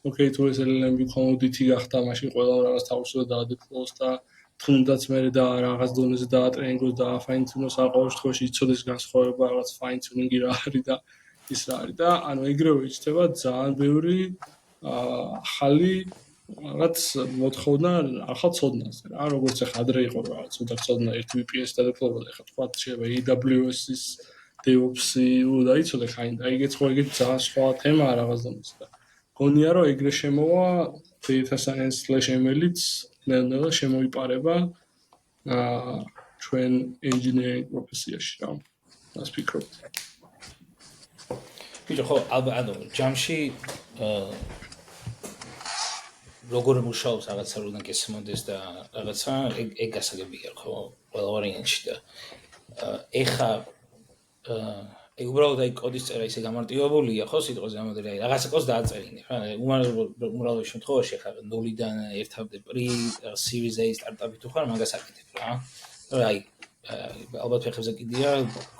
okay თუ ეს LLM commodity გახდა მაშინ ყველა რაღაც თავისუფლად დაადეპლოს და თუნდაც მე და რაღაც დონეზე დაატრენინგოს და fine tune-ოს ყოველ შემთხვევაში იცოდეს განსხვავება რაღაც fine tuning-ი რა არის და ის რა არის და ანუ ეგრევე იჩნდება ძალიან ბევრი ახალი რაღაც მოთხოვნა ახალ ცოდნაზე რა როგორც ახლა ადრე იყო რაღაც უნდა ცოდნა ერთ VPS დადეპლოებოდა ახლა თქვა შეიძლება AWS-ის DevOps-ი დაიცოდე ხაინდა ეგეც ხო ეგეთ ძალიან სხვა თემაა რაღაც დონეზე და გონია რომ ეგრე შემოვა data science/ML-იც ნელ-ნელა შემოიპარება ჩვენ engineering პროფესიაში რა მას ფიქრობთ ბიჭო ხო ალბათ ანუ ჯამში როგორ მუშაობს რაღაცა რომ უნდა გესმოდეს და რაღაცა ეგ გასაგებია ხო ყველა ვარიანტში და ეხა ეგ უბრალოდ აი კოდის წერა ისე გამარტივებულია ხო სიტყვაზე ამოდერი აი რაღაცა კოდს დააწერინე რა უმრავლეს შემთხვევაში ხა 0-დან 1-მდე პრი series A სტარტაპი თუ ხარ მაგას აკეთებ რა აი ალბათ ფეხებზე კიდია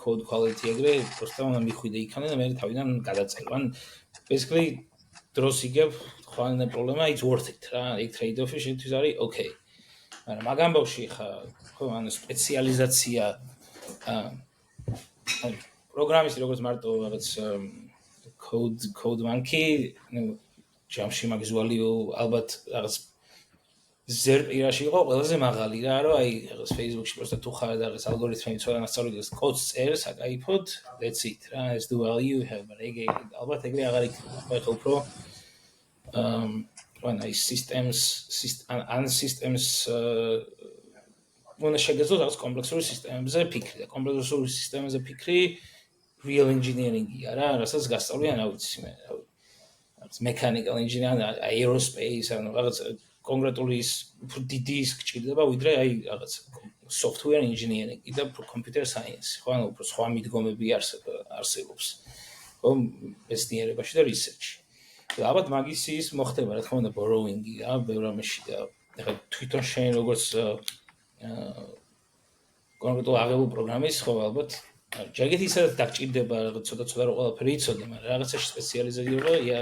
code quality ეგრე просто უნდა მიხვიდე იქამდე და მე თავიდან გადაწერვან basically დროს იგებ ხვალე პრობლემა it's worth it რა ეგ trade-off-ი შენთვის არის okay მაგრამ მაგ ამბავში ხა ხო ანუ სპეციალიზაცია პროგრამისტი როგორც მარტო რაღაც code monkey ჯამში მაგის value ალბათ რაღაც ზერპირაში იყო ყველაზე მაღალი რა რომ აი რაღაც Facebook-ში просто თუ ხარ და რაღაც ალგორითმი ცოტა ნასწავლებს კოდს წერს აკაიფოდ that's it რა ეს the value you have ეგ ალბათ ეგრე აღარ იქნება ხო უფრო when I systems when შეგეძლო რაღაც კომპლექსური სისტემებზე ფიქრი და კომპლექსური სისტემებზე ფიქრი real engineering-ია რა რასაც გასწავლიან რა ვიცი მე რაღაც mechanical engineering aerospace ანუ რაღაც კონკრეტული დიდი ის გჭირდება ვიდრე აი რაღაც software engineering და computer science ხო ანუ უფრო სხვა მიდგომები არსებობს ხო მეცნიერებაში და research-ში და ალბათ მაგის ის მოხდება რა თქმა უნდა borrowing-ი რა ბევრ ამაში და ეხლა თვითონ შენ როგორც კონკრეტულ აღებულ პროგრამის ხო ალბათ ჯერგეთ ისე დაგჭირდება რაღაც ცოტა რო ყველაფერი იცოდე მაგრამ რაღაცაში სპეციალიზება ია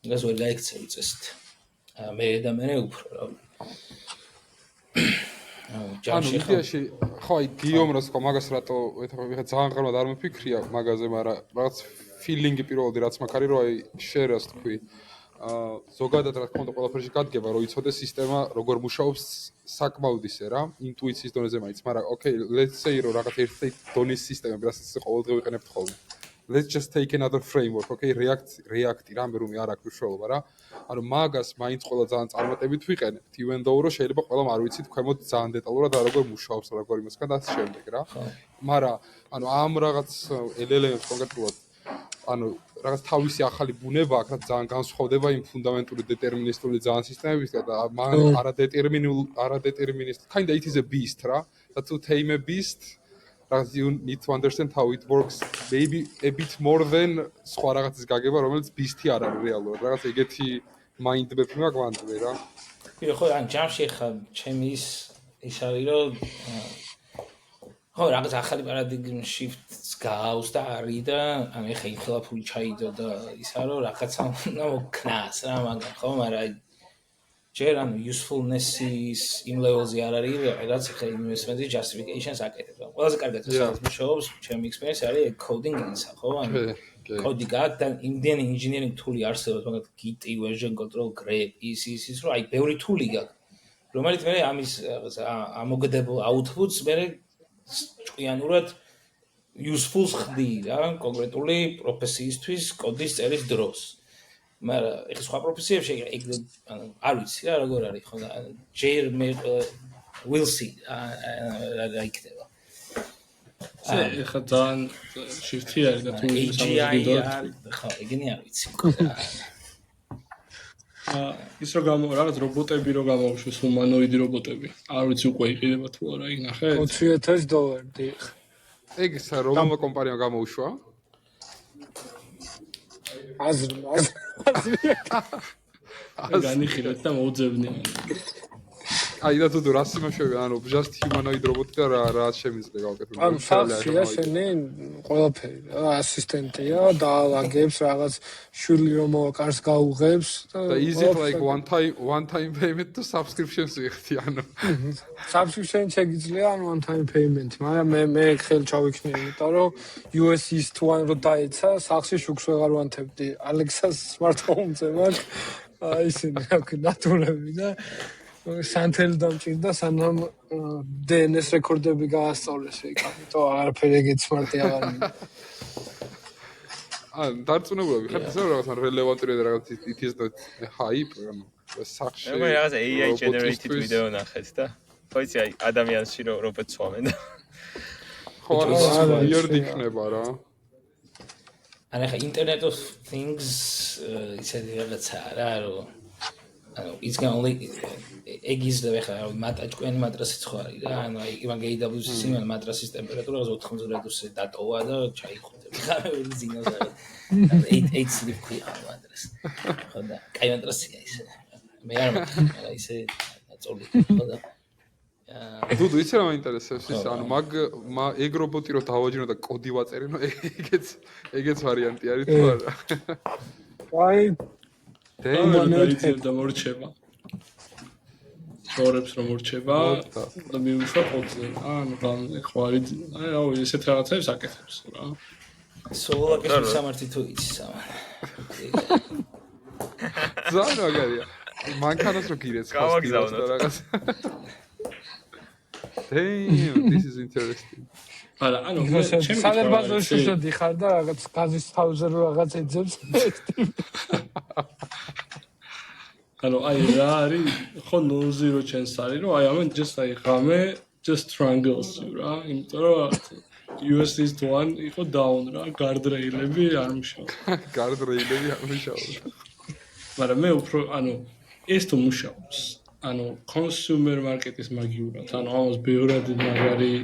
მაგას ვერ გაიქცევი წესით მე უფრო რა ჯამში ხო იდეაში ხო აი გიომროს ხო მაგას რატო ეხლა ძალიან ღრმად არ მიფიქრია მაგაზე, მაგრამ რაღაც ფილინგი პირველადი რაც მაქვს არის რომ აი შერას თქვი. ზოგადად რა თქმა უნდა ყველაფერში გადგება რომ იცოდე სისტემა როგორ მუშაობს საკმაოდ ისე რა, ინტუიციის დონეზე მაინც, მაგრამ okay, let's say რომ რაღაც ერთი დონის სისტემები რასაც ყოველდღე ვიყენებთ ხოლმე. Let's just take another framework, okay, React რამე რომი არ აქვს მნიშვნელობა რა. ანუ მაგას მაინც ყველა ძალიან წარმატებით ვიყენებთ, even though რომ შეიძლება ყველამ არ ვიცით ქვემოთ ძალიან დეტალურად რა როგორ მუშაობს, როგორ იმასგან და ასე შემდეგ რა. მაგრამ ანუ ამ რაღაც LLM-ს კონკრეტულად ანუ რაღაც თავისი ახალი ბუნება აქვს, რაც ძალიან განსხვავდება იმ ფუნდამენტური დეტერმინისტული ძალიან სისტემებისგან და არადეტერმინისტ kind of it is a beast რა. That to tame a beast you need to understand how it works maybe a bit more than სხვა რაღაცის გაგება, რომელიც beast-ი არ არის რეალურად. რაღაც ეგეთი mind map-ი მაქვს ვანდრე რა. ხო, ან ჯამში ხა ჩემი ის არის რომ ხო, რაღაც ახალი პარადიგმის shift-ს გავს და არის და ან ეხა იხლა ფული ჩაიდო და ისა რომ რაღაცა უნდა მოქნას რა მაგან ხო, მაგრამ ჯერ ან usefulness-ის იმ level-ზე არ არის, რაც ეხა investment-ის justification-ს აკეთებს. ყველაზე კარგად სადაც მუშაობს, ჩემი experience არის coding-ისა, ხო? ან კოდი გაქვს და იმდენი engineering tool-ი არსებობს, მაგათ Git, version control, grep, ის რომ აი ბევრი tool-ი გაქვს, რომელიც მე ამის ამოგდებულ outputs მე ჭკვიანურად useful-ს ხდი რა, კონკრეტული პროფესიისთვის კოდის წერის დროს. მაგრამ ეხლა სხვა პროფესიებში ანუ არ ვიცი რა როგორ არის ხო და ჯერ მე will see რა იქნება. ეხლა ძალიან shift-ი არის და თუ ხო, ეგენი არ ვიცი. ის რომ რაღაც რობოტები რომ გამოუშვეს, ჰუმანოიდი რობოტები. არ ვიცი უკვე იყიდება თუ არა, ნახეთ. $20,000 დიახ. ეგ რომელმა კომპანიამ გამოუშვა? აზრი. განიხილეთ და მოუძებნიან. აი და თუ რას იმაშოვე, ანუ just humanoid რობოტი და რა შემიძლია გავაკეთო. ანუ სახშია შენი ყველაფერი რა, ასისტენტია, დაალაგებს რაღაც შვილი რომ მოვაკარს გაუღებს და is it like one time payment to subscriptions ვიხდი ანუ. Subscription შეგიძლია ან one time payment, მაგრამ მე ხელ ჩავიქნიე, იმიტომ რომ US East One რო დაეცა, სახში შუქს ვეღარ ვანთებდი. Alexa-ს smart home-ზე მაქვს აი ისინი ნატურები და სანთელი დამჭირდა სანამ DNS რეკორდები გაასწავლეს იქ, ამიტომ არაფერი ეგეთ smart-ი აღარ მინდა. დარწმუნებულები ხართ ისე რაღაც რელევანტური და რაღაც it is the hype, ანუ სახში. მე რაღაც AI generated video ნახეთ და ხო იცი აი ადამიანში რობოტს ვამენ და ხო არა weird იქნება რა. ან ეხა Internet of Things ისე რაღაცა რა რომ ანუ it's going only ეგიზდება ხა ჭკვიანი მატრასიც ხო არის რა ანუ აი იმან AWS-ის იმან მატრასის ტემპერატურა 80 გრადუსზე დატოვა და ჩაიხუტება ხა მე ზინავს რა 8 სლიპ ქვია მატრას ხო და კაი მატრასია ისე მე არ მაგრამ ისე წოლი ხო და დუდუ იცი რა მაინტერესებს ის ანუ ეგ რობოტი რო დავაჯინო და კოდი ვაწერინო ეგეც ვარიანტი არის თუ არა აი და მორჩება. შორებს რომ მორჩება და მიუშვა ყოდზე. ანუ ხوارი აი რაო ესეთ რაღაცებს აკეთებს რა. სოლაკის სამართი თუ იცი სამართი. ძალიან მაგარია. მანქანას რო გირეც ხავს და რაღაც. Damn, this is interesting. არა, ანუ ჩემი სალერბაზოში შედიხარ და რაღაც გაზის თავზე რო რაღაც ეძებს. ანუ აი რა არის ხო 0-0 chance არის რომ აი ამენ just აი ღამე just strangles რა იმიტომ რომ US East One იყო down რა guardrail-ები არ მუშაობდა guardrail-ები არ მუშაობდა მაგრამ მე უფრო ანუ ეს თუ მუშაობს ანუ consumer market-ის მაგიურად ანუ ამას ბევრად მაგარი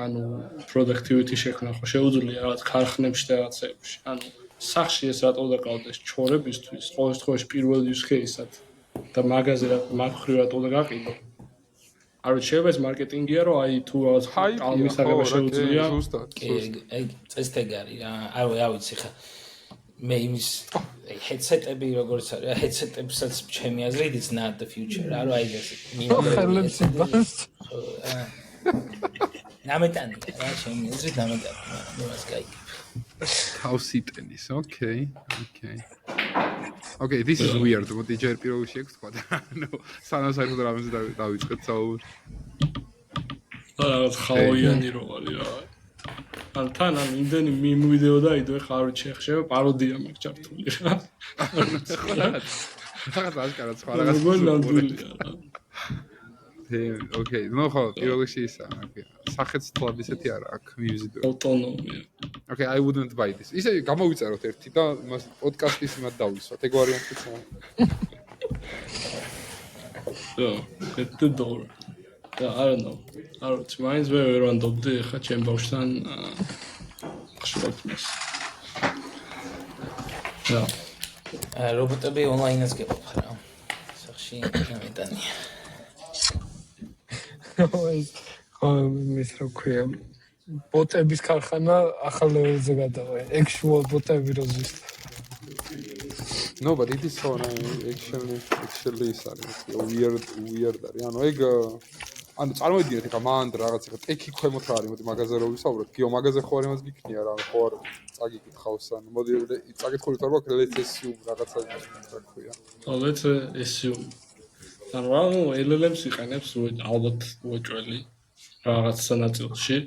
ანუ productivity შექმნა ხო შეუძლია რაღაც ქარხნებში და რაღაცებში ანუ სახში ეს რატო დაკავდეს ჩორებისთვის ყოველ შემთხვევაში პირველ use case-ად და მაგაზე რა მაგხრივ რატო დაგაყიდო არ ვიცი შეიძლება ეს მარკეტინგია რომ აი თუ რაღაც კალმის აღება შეუძლია ეგ წესდეგარი რა არ ვიცი ხა მე იმის headset-ები როგორც არის, headset-ებსაც ჩემი აზრით it's not the future. არა აი ეს ხელებს იბანს. ნამეტანი რა ჩემი აზრით ნამეტანი, მაგრამ იმას გაიგებ. თავს იტენის, okay. Okay, this is weird. მოდი ჯერ პირველ შეექვს თქვა და ანუ სანამ საერთოდ რამეზე დავიწყეთ საუბარი. რაღაც ხაოიანი რო არის რა. ან თან ან იმდენი მიმ ვიდეო დაიდო ხა არ შეხება პაროდია მაგ ჩართული რა. რაღაც აშკარად სხვა რაღაც. Okay, no ხო, პირველ შეისა, okay. სახეც თლად ისეთი არა აქვს მიუზიდო. ავტონომია. Okay, I wouldn't buy this. ისე გამოვიწეროთ ერთი და იმას პოდკასტის იმად დავისვათ. ეგ ვარიანტიც არა. So, get the door. I don't know. I don't know. Mine's very random. ხა ჩემ ბავშვთან ხშობთ. Ja. რობოტები ონლაინაც გეყოფ რა. სახში ნამეტანია. ხო, მის რო ქვია. ბოტების ქარხანა ახალ ლეველზე გადავა. actual ბოტები რო ზუსტ. No, but it is so actually is არის weird არის. ანუ ეგ ანუ წარმოიდგინეთ ეხა მანდ რაღაც ეხა ტექი ქვემოთ არის, მოდი მაგაზე რო ვისაუბროთ. გიო მაგაზე ხო არ იმას გიქნია რა, ხო არ წაგიკითხავს ან მოდი წაგითხული თორე მაგ let's assume რაღაცა თქვია. let's assume. ანუ LLM-ს იყენებს ალბათ უეჭველი რაღაც სანაწილში.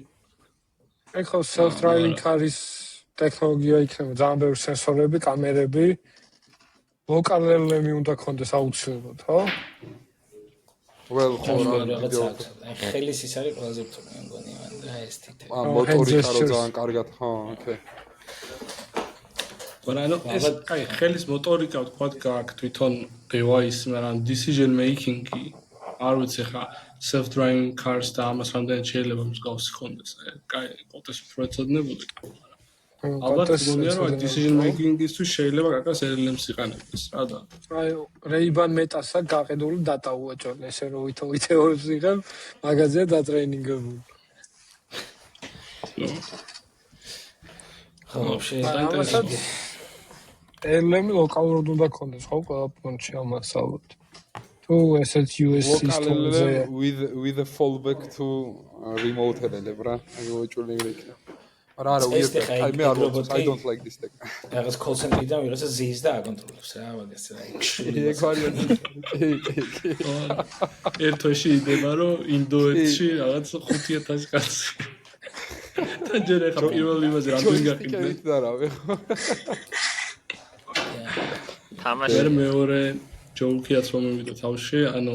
ეგ ხო self-driving cars ტექნოლოგია იქნება, ძალიან ბევრი სენსორები, კამერები. Local LLM-ი უნდა ქონდეს აუცილებლად, ხო? Well, ხო რაღაცა. ხელის ის არის ყველაზე რთული, მე მგონი, და ეს თითე. მოტორიკა რო ძალიან კარგად, ხო, okay. მაგრამ ეს აი ხელის მოტორიკა ვთქვათ გააქვს თვითონ device, მაგრამ decision making-ი არ ვიცი ხა self-driving cars და ამას რამდენად შეიძლება მსგავსი ხონდეს. აი, კოტეს უფრო ეცოდინებული. ალბათ გონია რომ decision making-ისთვის შეიძლება გაკას LLM-ს იყენებდეს, რა და. აი, Ray-Ban Meta-ს გაყიდული data უეჭველი, ესე რომ ვიდეოებს იღებ, მაგაზია დატრეინინგებული. ხო, вообще LLM ლოკალურად უნდა ქონდეს, ხო, ყველა პონჩი ამას ალბათ. თუ ესეც US system-ზე with a fallback to remote LLM რა, აი უეჭველი იქნება. არა არა weird. I don't like this tech. რაღაც call center-დან ვიღაცა ზის და აკონტროლებს რა, მაგას რა. ეგ ვარიანტი. ერთ თვეში იდება რომ ინდოეთში რაღაც 5000 კაცი. და ჯერ ახლა პირველ იმაზე რამდენი გაყიდეთ და რავი ხო. თამაში მეორე ჯოუკიაც რომ მივიდა თავში, ანუ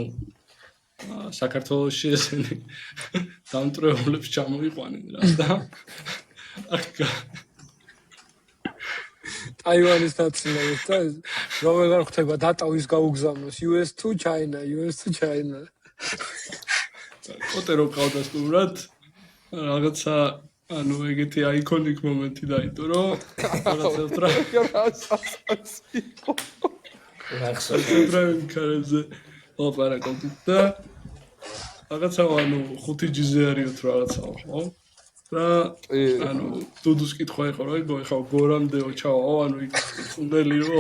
საქართველოში ესენი დამტრეულებს ჩამოიყვანენ რა და ტაივანის დაწინაურდა და რომელ არ ხდება დატავის გაუგზავნოს US to China. კოტე რო ყავდა სტუმრად რაღაცა ანუ ეგეთი აიკონიკ მომენტი დაიდო რომ რაღაცა self-driving cars-ზე ოპერაკობთ და რაღაცა ანუ 5G-ზე არისო რაღაცა ხო? და ანუ დუდუს კითხვა იყო რა იგო ეხა გორამდეო ჩავა ანუ იქ უნდელი რო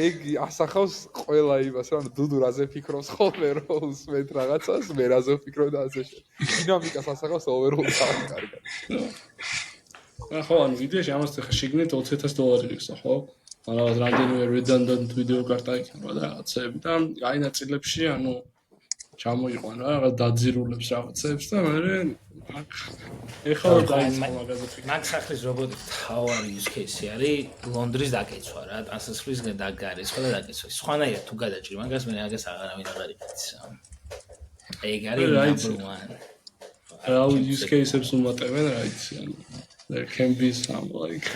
ეგ ასახავს ყველა იმას რა დუდუ რაზე ფიქრობს ხოლმე რო უსმენთ რაღაცას მე რაზე ვფიქრობ და ასე დინამიკას ასახავს overall ძალიან კარგად ხო ანუ ვიდეოში ამას ხა შეგნით $20,000 იქცა ხო რაღაც რამდენიმე redundant ვიდეო კარტა იქნება და რაღაცები და აი ნაწილებში ანუ ჩამოიყვანა რაღაც დაძირულებს რაღაცებს და მე ეხლა დაიწყო მაგაზე მაგ სახლის რობოტი თავარი use case-ი არის ლონდრის დაკეცვა რა ტანსაცმლის დაგარი სხვა დაკეცვა სხვანაირად თუ გადაჭრი მაგას მე აგას აღარავინ აღარ იცის ეგ არის number 1 რა use case-ებს უმატებენ რა იცი ანუ there can be some like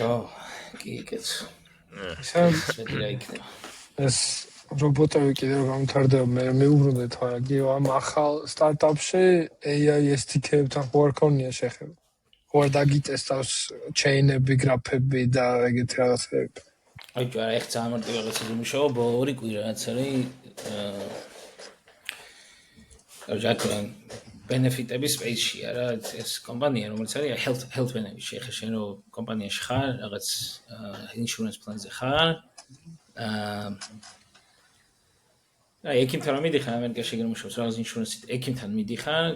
კიკეც ეს რობოტები კიდევ გამთარდება მე მეუბრუნდეთ რა გიო ამ ახალ სტარტაპში AI SDK-ებთან ხო არ ქონია შეხება ხო არ დაგიტესტავს ჩეინები გრაფები და ეგეთი რაღაცები აი ჯერ ერთ სამარტივ რაღაცას იმუშავა ბოლო 2 კვირა რაც არის ჯაკრან benefit-ების space-ია რა, ეს კომპანია, რომელიც არის health benefit-ში, ხა შენ რო კომპანიაში ხარ, რაღაც insurance plan-ზე ხარ, ექიმთან მიდიხარ, ამერიკაში გემუშავს რაღაც insurance-ით, ექიმთან მიდიხარ,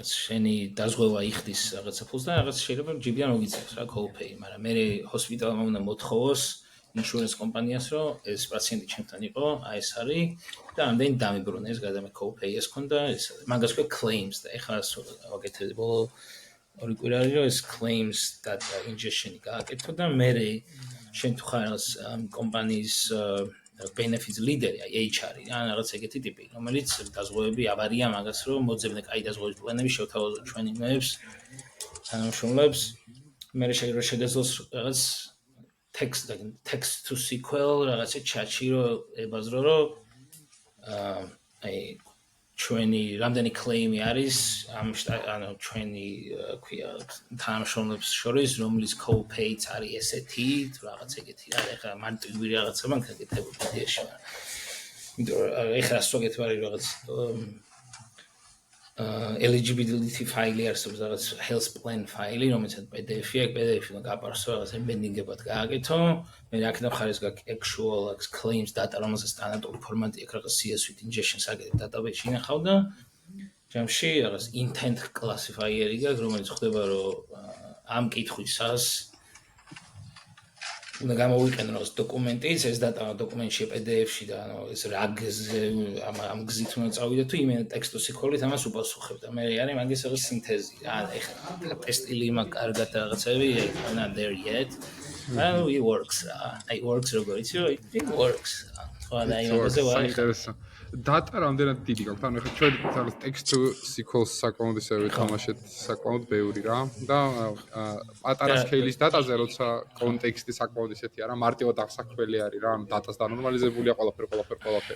შენი დაზღვევა იხდის რაღაცა ფულს და რაღაც შეიძლება ჯიბიდან მოგიწევს რა co-pay, მაგრამ მე ჰოსპიტალმა უნდა მოთხოვოს insurance კომპანიას რომ ეს პაციენტი ჩემთან იყო, აი ეს არის და ამდენი დამიბრუნა ეს გადამე co-pay-ს ქონდა, ეს მაგას ქვია claims და ეხლა ვაკეთებ ბოლო ორი კვირა არის რომ ეს claims და ingestion-ი გააკეთო და მე შენ თუ ხარ ეს კომპანიის benefits leader, HR-ი, ან რაღაც ეგეთი ტიპი, რომელიც დაზღვევები აბარია მაგას რომ მოძებნე კაი დაზღვევის პლანები შევთავაზოთ ჩვენ იმებს, თანამშრომლებს, მე შეგეძლოს რაღაც text to SQL რაღაცა chat-ში რომ ებაზრო რომ აი ჩვენი რამდენი claim-ი არის ანუ ჩვენი ქვია თანამშრომლებს შორის რომლის co-pay-ც არის ესეთი თუ რაღაც ეგეთი რა ეხლა მარტივი რაღაცა მან გაკეთებული პიდიაში იმიტომ რომ ეხლა სწორედ არის რაღაც eligibility file-ი არსებობს რაღაც health plan file-ი რომელსაც PDF-ი აქვს PDF-ი გაპარსო რაღაც embedding-ებად გააკეთო მე აქედან ხარ ეს actual claims data რომელსაც სტანდარტული ფორმატი აქვს რაღაც CS-ვით ingestion-ს აკეთებ database-ში ინახავ და ჯამში რაღაც intent classifier-ი გაქვს რომელიც ხდება რომ ამ კითხვისას უნდა გამოვიყენო ეს დოკუმენტიც ეს data დოკუმენტში PDF-ში და ანუ ეს რაგზე ამ გზით უნდა წავიდე თუ იმენ ტექსტ SQL-ით ამას უპასუხებ და მე არის მაგის რაღაც სინთეზი რა ეხლა ტესტილი მაგ კარგად რაღაცები not there yet well it works it works როგორც it works ხო და იმაზე საინტერესო data რამდენად დიდი გაქვთ ანუ ეხლა ჩვენ თავს text to SQL საკმაოდ ისე ვეთამაშეთ საკმაოდ ბევრი რა და პატარა scale-ის data-ზე როცა კონტექსტი საკმაოდ ისეთია რა მარტივად აღსაქმელი არის რა ანუ data-ს დანორმალიზებულია ყველაფერი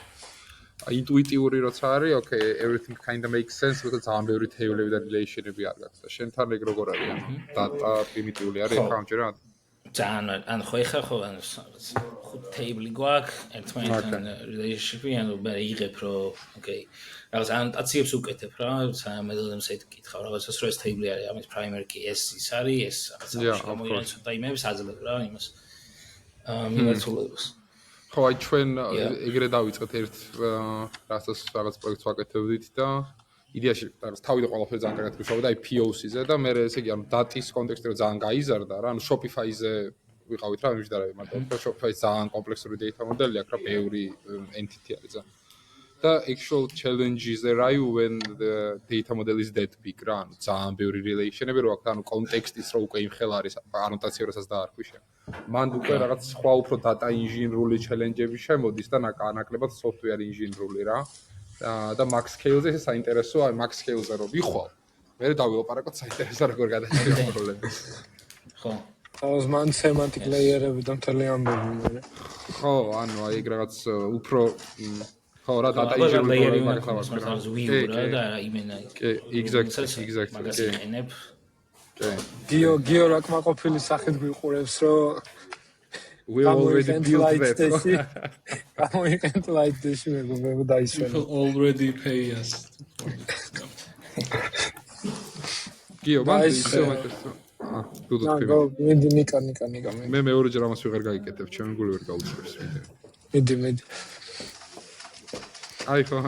ინტუიტიური როცა არის okay everything kind of makes sense როცა ძალიან ბევრი თეორიები და relation-ები არ გაქვს და შენთან ეგ როგორ არის ანუ data პრიმიტიული არის ხა ამჯერად ძალიან ან ხო ეხა ხო ანუ ხუთ table-ი გვაქვს ერთმანეთთან relationship-ი ანუ მე იღებ რომ okay რაღაც ანოტაციებს უკეთებ რა სამედელებს ეკითხავ რაღაცას რომ ეს table-ი არის ამის primary key ეს ის არის ეს რაღაცა გამოიყენებს და იმებს აძლევ რა იმას მიმართულებას ხო აი ჩვენ ეგრე დავიწყეთ ერთ რაღაც პროექტს ვაკეთებდით და იდეაში რაღაც თავიდან ყველაფერი ძალიან კარგად გუშავა და აი POC-ზე და მე ესე იგი ანუ დატის კონტექსტი რომ ძალიან გაიზარდა რა ანუ Shopify-ზე ვიყავით რა იმჟდარა მარტო Shopify-ს ძალიან კომპლექსური data მოდელი აქვს რა ბევრი entity არის და actual challenges there are when the data model is that big რა ანუ ძალიან ბევრი relation-ები რო აქვს ანუ კონტექსტის რო უკვე იმხელა არის ანოტაცია როსაც დაარქვიშა მან უკვე რაღაც სხვა უფრო data engineering challenge-ები შემოდის და ნაკლებად software engineering რა და max scale-ზე ეს საინტერესო აი max scale-ზე რო ვიხვალ მე დავილაპარაკოთ საინტერესო როგორ გადაჭრა პრობლემებს ხო ეს მან semantic layer-ები და მთელი ამბები მე ხო ანუ აი ეგ რაღაც უფრო ხო რა data engineering-ი მაგას ვაკეთებ და იმენა exactly მაგას იყენებ გიო რა კმაყოფილი სახით გვიყურებს რომ we already built that გამოიყენთ light dish მე დაისვენ people already pay us გიო მაგ ისე დუდო მიდი ნიკა მე მეორეჯერ ამას ვეღარ გაიკეთებ ჩემი გული ვერ გაუწევს მიდი აი ხო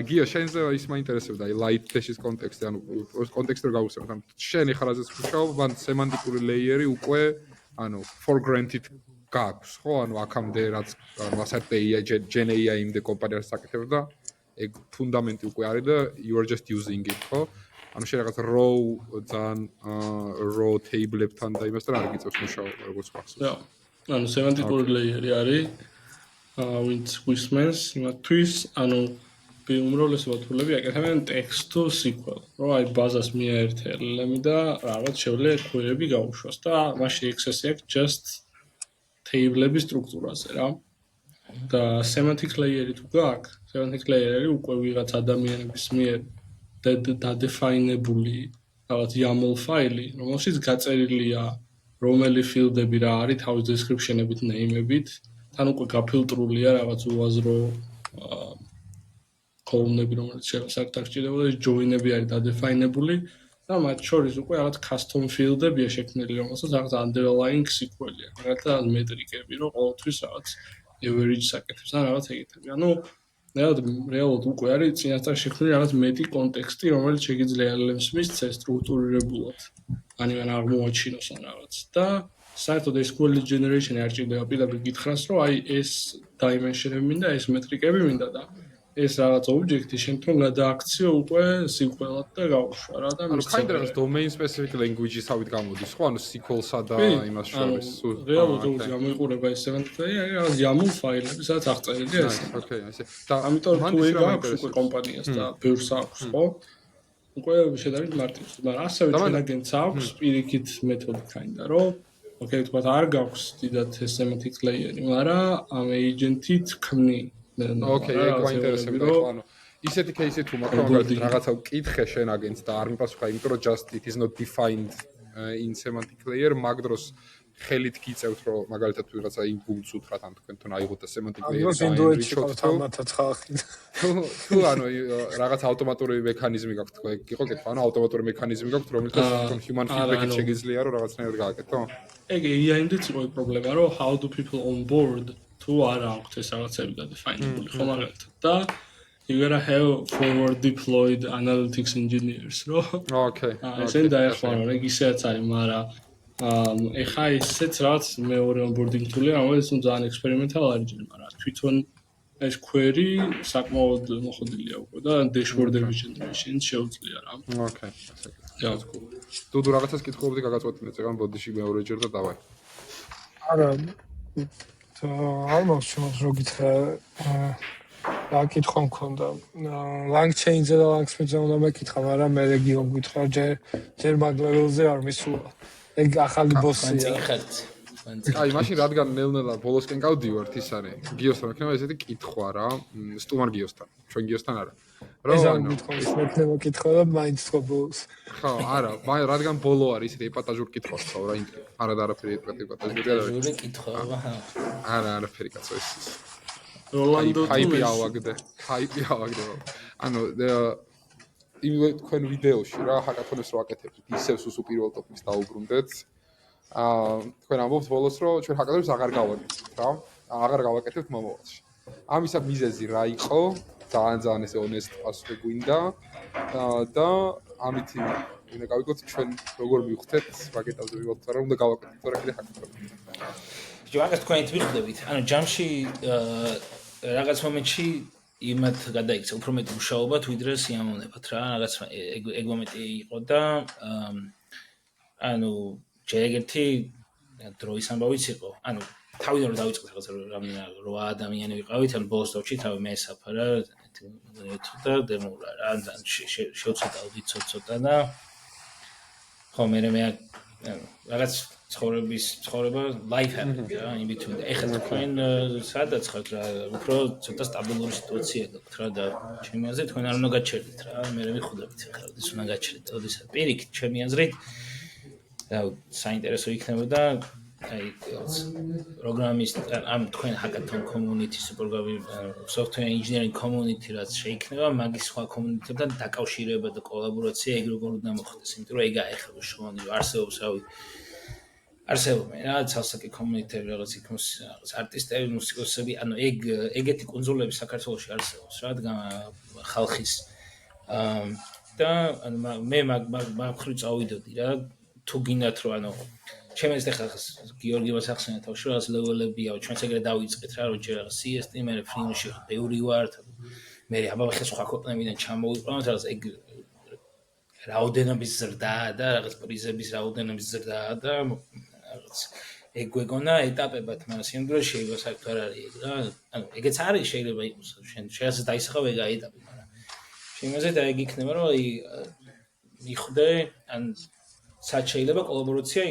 გიო შენზე ის მაინტერესებდა აი light dish-ის კონტექსტი ანუ კონტექსტი რო გავუსწრებ ანუ შენ ეხლაზეც ვშავ მან semantic layer-ი უკვე ანუ for granted გაქვს ხო ანუ აქამდე რაც ასეთ Gen AI იმდე კომპანიას საკეთებს და ეგ ფუნდამენტი უკვე არის და you are just using it ხო ანუ შენ რაღაც raw table-ებთან და იმასთან არ გიწევს მუშაობა როგორც ხარ ანუ semantic layer-ი არის ვინც გვისმენს იმათვის ანუ უმრავლესობა თულები აკეთებენ text to SQL რო აი ბაზას მიაერთე LLM-ი და რაღაც შეუძლია query-ები გაუშვას და მაშინ access-ი აქვს just table-ების სტრუქტურაზე რა და semantic layer-ი თუ გაქვს semantic layer-ი უკვე ვიღაც ადამიანების მიერ დადეფაინებული რაღაც YAML ფაილი რომელშიც გაწერილია რომელი field-ები რა არის თავის description-ებით name-ებით თან უკვე გაფილტრულია რაღაც უაზრო home-ნები, რომელიც საერთოდ არ გჭირდება, ეს join-ები არის დადეფაინებული და მათ შორის უკვე რაღაც custom field-ებია შექმნილი, რომელსაც რაღაც underlying SQL-ია. მაგალითად, მეტრიკები, რომ ყოველთვის რაღაც average საკეთებს და რაღაც ეგეთები. ანუ რეალურად უკვე არის წინასწარ შექმნილი რაღაც მეტი კონტექსტი, რომელიც შეიძლება LLM-ს მისცეს სტრუქტურირებულად. ანივან აღმოაჩინოს ან რაღაც. და საერთოდ SQL generation-ი არ ჭირდება პირდაპირ გითხრას, რომ აი ეს dimension-ები მინდა, ეს მეტრიკები მინდა და ეს რაღაც ობიექტი შემდგომ გადააქციო უკვე SQL-ად და გავუშვა რა და ანუ kind of domain specific language-ისავით გამოდის, ხო? ანუ SQL-სა და იმას შორის. რეალურად გამოიყურება ეს semantic-ი, აი რაღაც YAML ფაილები, სადაც აღწერილია ეს. ოკეი, ასე. და ამიტომ თუ ეგ აქვს უკვე კომპანიას და ბევრს აქვს, ხო? უკვე შედარებით მარტივს, მაგრამ ასევე ჩვენაგენც აქვს პირიქით მეთოდი kind-ა, რომ ოკეი, თქვა არ გაქვს დიდად ეს semantic layer-ი, მაგრამ ამ agent-ით ქმნი. ოკეი, ეგ მაინტერესებდა, ხო, ანუ ისეთი кейსი თუ მაქვს, მაგალითად რაღაცა ვკითხე შენ აგენტს და არ მიპასუხა, იმიტომ რომ just it is not defined in semantic layer, მაგ დროს ხელით გიწევთ, რომ მაგალითად ვიღაცა impulse უთხრათ ამ თქვენთან აიღოთ და semantic layer-ი ინდოეთში თამათაც ხალხი. თუ ანუ რაღაც ავტომატური მექანიზმი გაქვთ, ხო, ეგ იყო კითხვა, ანუ ავტომატური მექანიზმი გაქვთ, რომელიც human feedback-ით შეგიძლია, რომ რაღაცნაირად გააკეთო. ეგ AI-მდეც იყო პრობლემა, რომ how do people on board თუ არ აქვს ეს რაღაცები დადეფაინებული, ხო მაგალითად და you gotta have forward deployed analytics engineers, რო ოკეი. ესენ დაეხმარო, ეგ ისეც არის, მაგრამ ეხა ისეც რაც მეორე onboarding tool-ია, რომელიც ძალიან experimental არის, მაგრამ თვითონ ეს query საკმაოდ მოხდილია უკვე და dashboard-ების generation შეუძლია რა. ოკეი. თუ რაღაცას კითხულობდი გაგაწყვეტინე წეგან ბოდიში მეორეჯერ და დავაი. არა არ მაქვს შემოს რო გითხრა რა კითხვა მქონდა lang chain-ზე და lang speed-ზე უნდა მეკითხა, მაგრამ მე რეგიონ გითხრა ჯერ მაგ level-ზე არ მისულა. ეგ ახალი ბოსია. აი, მაშინ რადგან ნელ-ნელა ბოლოსკენ გავდივართ, ის არის გიოსთან იქნება ესეთი კითხვა რა, სტუმარ გიოსთან, ჩვენ გიოსთან არა. ეს არ მითხოს, მექნება კითხვა და მაინც ხო ბოლოს. ხო, არა, მაგრამ რადგან ბოლო არის ისეთი ეპატაჟური კითხვა ხო რა, არა და არაფერი ეპატაჟური არ არის. ჟური კითხვა. არა, არაფერი კაცო ეს. როლანდო ჰაიპი ავაგდე. ანუ იმ თქვენ ვიდეოში რა ჰაკათონებს რო აკეთებთ, ისევ სუსუ პირველ ტოპიკს დაუბრუნდეთ. თქვენ ამბობთ ბოლოს რომ ჩვენ ჰაკათონებს აღარ გავაკეთებთ რა. აღარ გავაკეთებთ მომავალში. ამისა მიზეზი რა იყო? ძალიან ესე honest პასუხი გვინდა და ამით უნდა გავიგოთ ჩვენ როგორ მივხვდეთ მაგ ეტაპზე ვიღოთ რა უნდა გავაკეთოთ რა კიდე ჰაკათონები. ჯوانს თქვენით ვიხდებით. ანუ ჯამში რაღაც მომენტში იმათ გადაიქცა უფრო მეტი მუშაობა თუ ვიდრე სიამოვნებათ რა. რაღაც ეგ მომენტი იყო და ანუ ჯერგერთი დროის ამბავიც იყო. ანუ თავიდან რომ დავიწყოთ რაღაცა რამდენი 8 ადამიანი ვიყავით, ან ბოლოს დავჭი თავი მე საფარა და დემოვრა რა. შევცოდა აუდიტ ცოტა და ხო მე რაღაც ცხოვრება life happens რა in between. ეხლა თქვენ სადაც ხართ რა, უფრო ცოტა სტაბილური სიტუაცია გაქვთ რა და ჩემი აზრით თქვენ არ უნდა გაჩერდეთ რა. მე მივხვდებით ახლა ის უნდა გაჩერდეთ. ოდესაც პირიქით ჩემი აზრით და საინტერესო იქნებოდა აი პროგრამის ამ თქვენ hackathon community software engineering community რაც შეიქმნება მაგის სხვა community-ებთან დაკავშირება და კოლაბორაცია ეგ როგორ უნდა მოხდეს, იმიტომ რომ ეგ აეხება შოვანი არსებობს რავი არსებობენ რა ცალსაკი community-ები რაღაც იქნოს რაღაც არტისტები, მუსიკოსები, ანუ ეგეთი კონსოლები საქართველოში არსებობს რა ხალხის და მე მაგ ხრი წავიდოდი რა თუ გინდათ რომ ანუ ჩემს ახლა გიორგი ვასახსენე თავში რაღაც ლეველებია ჩვენც ეგრე დავიწყეთ რა რომ ჯერ რაღაც CST მე ფრინოში ბევრი ვარ მე აბა ხე სხვა ქვეყნებიდან ჩამოვიყვანოთ რაღაც ეგ რაოდენობის ზრდა და რაღაც პრიზების რაოდენობის ზრდა და რაღაც ეგ გვეგონა ეტაპებად მაგრამ სიმდროშ შეიძლება საერთოდ არ არის ეგ რა ანუ ეგეც არის შეიძლება იყოს შენ შეიძლება დაისახავ ეგ ეტაპი მაგრამ შემოზე და ეგ იქნება რომ აი მიხვდე ან საერთოდ შეიძლება კოლაბორაცია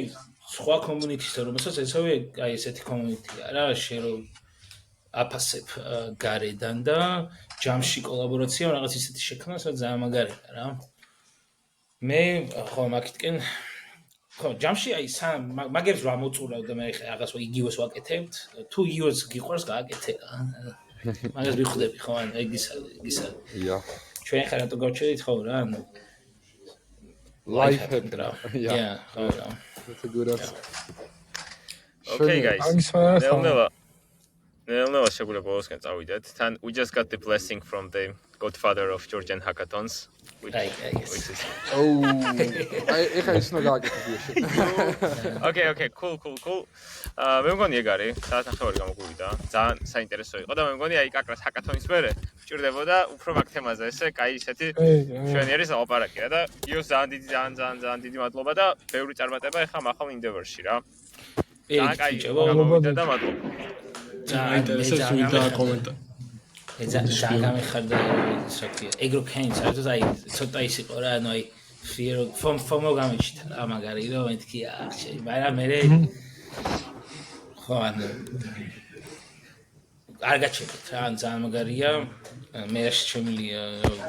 სხვა community-ს რომელსაც ესავე აი ესეთი community-ა რა შენ რომ აფასებ გარედან და ჯამში კოლაბორაცია რაღაც ისეთი შექმნა სადაც ძალიან მაგარია რა მე ხო მაგითკენ ხო ჯამში აი მაგებს რა მოწურავ და მე ხა რაღაცა იგივეს ვაკეთებთ თუ იგივეს გიყვარს გააკეთე რა მაგას ვიხვდები ხო ან ეგისა Yeah. ჩვენ ხარ რატო გავჩერდით ხო რა ანუ Life happened რა Yeah. ხო რა That's a good answer. Okay guys. Agis მერე ნელ-ნელა შეგვიძლია ბოლოსკენ წავიდეთ. თან we just got the blessing from the godfather of Georgian hackathons. Which is Oh. ეხა ის უნდა გააკეთებინა. Okay, cool. მე მგონი ეგ არის, საათნახევარი გამოგვივიდა. ძალიან საინტერესო იყო და მე მგონი აი კაკრას hackathon-ის მერე ვჭირდებოდა უფრო მაგ თემაზე ესე, კაი ისეთი შვენიერი ლაპარაკი რა და იოს ძალიან დიდი მადლობა და ბევრი წარმატება ეხა მახალ Endeavor-ში რა. ძალიან კაი გამოვიდა და მადლობა. აინტერესებს ვინდა კომენტარი. ძალიან გამიხარდა ისეთი ეგრო კეინს საერთოდ აი ცოტა ის იყო რა ანუ აი FOMO გამიჩნდა რა მაგარი რომ მეთქი ახში მაგრამ მე ხო ანუ არ გაჩვენეთ რა ძალიან მაგარია მე შემიძლია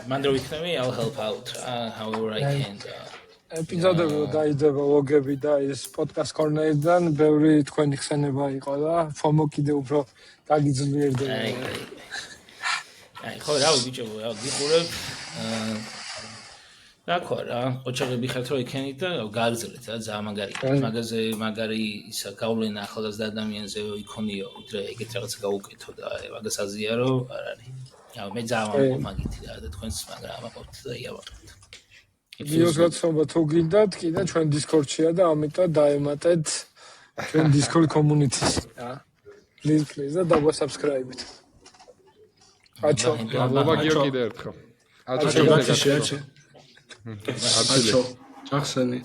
მან რო ვიქნები I'll help out however I can ეპიზოდები დაიდება ლოგები და ეს პოდკასტ კორნერიდან ბევრი თქვენი ხსენება იყო და FOMO კიდე უფრო გაგიძლიერდება აი ხო რა ვიბიჭებო რა გიყურებ რა ხო რა ოჩაღები ხართ რომ იქენით და გააგრძელეთ რა ძალიან მაგარია მაგაზე მაგარი ისა გავლენა ახალგაზრდა ადამიანზე იქონიო ვიდრე ეგეთ რაღაცა გაუკეთო და მაგას აზიარო არ არის აი მე ძალიან მაგითი რა და თქვენს მაგრამ აყავთ და იავართ ვიდეოს გაცნობა თუ გინდათ კიდე ჩვენ Discord-შია და ამიტომ დაემატეთ ჩვენ Discord community-ს რა please და დაგვასაბსკრაიბეთ აჩო მადლობა გიო კიდე ერთხელ. აჩო, აჩო. აჩო. ჯახსენი.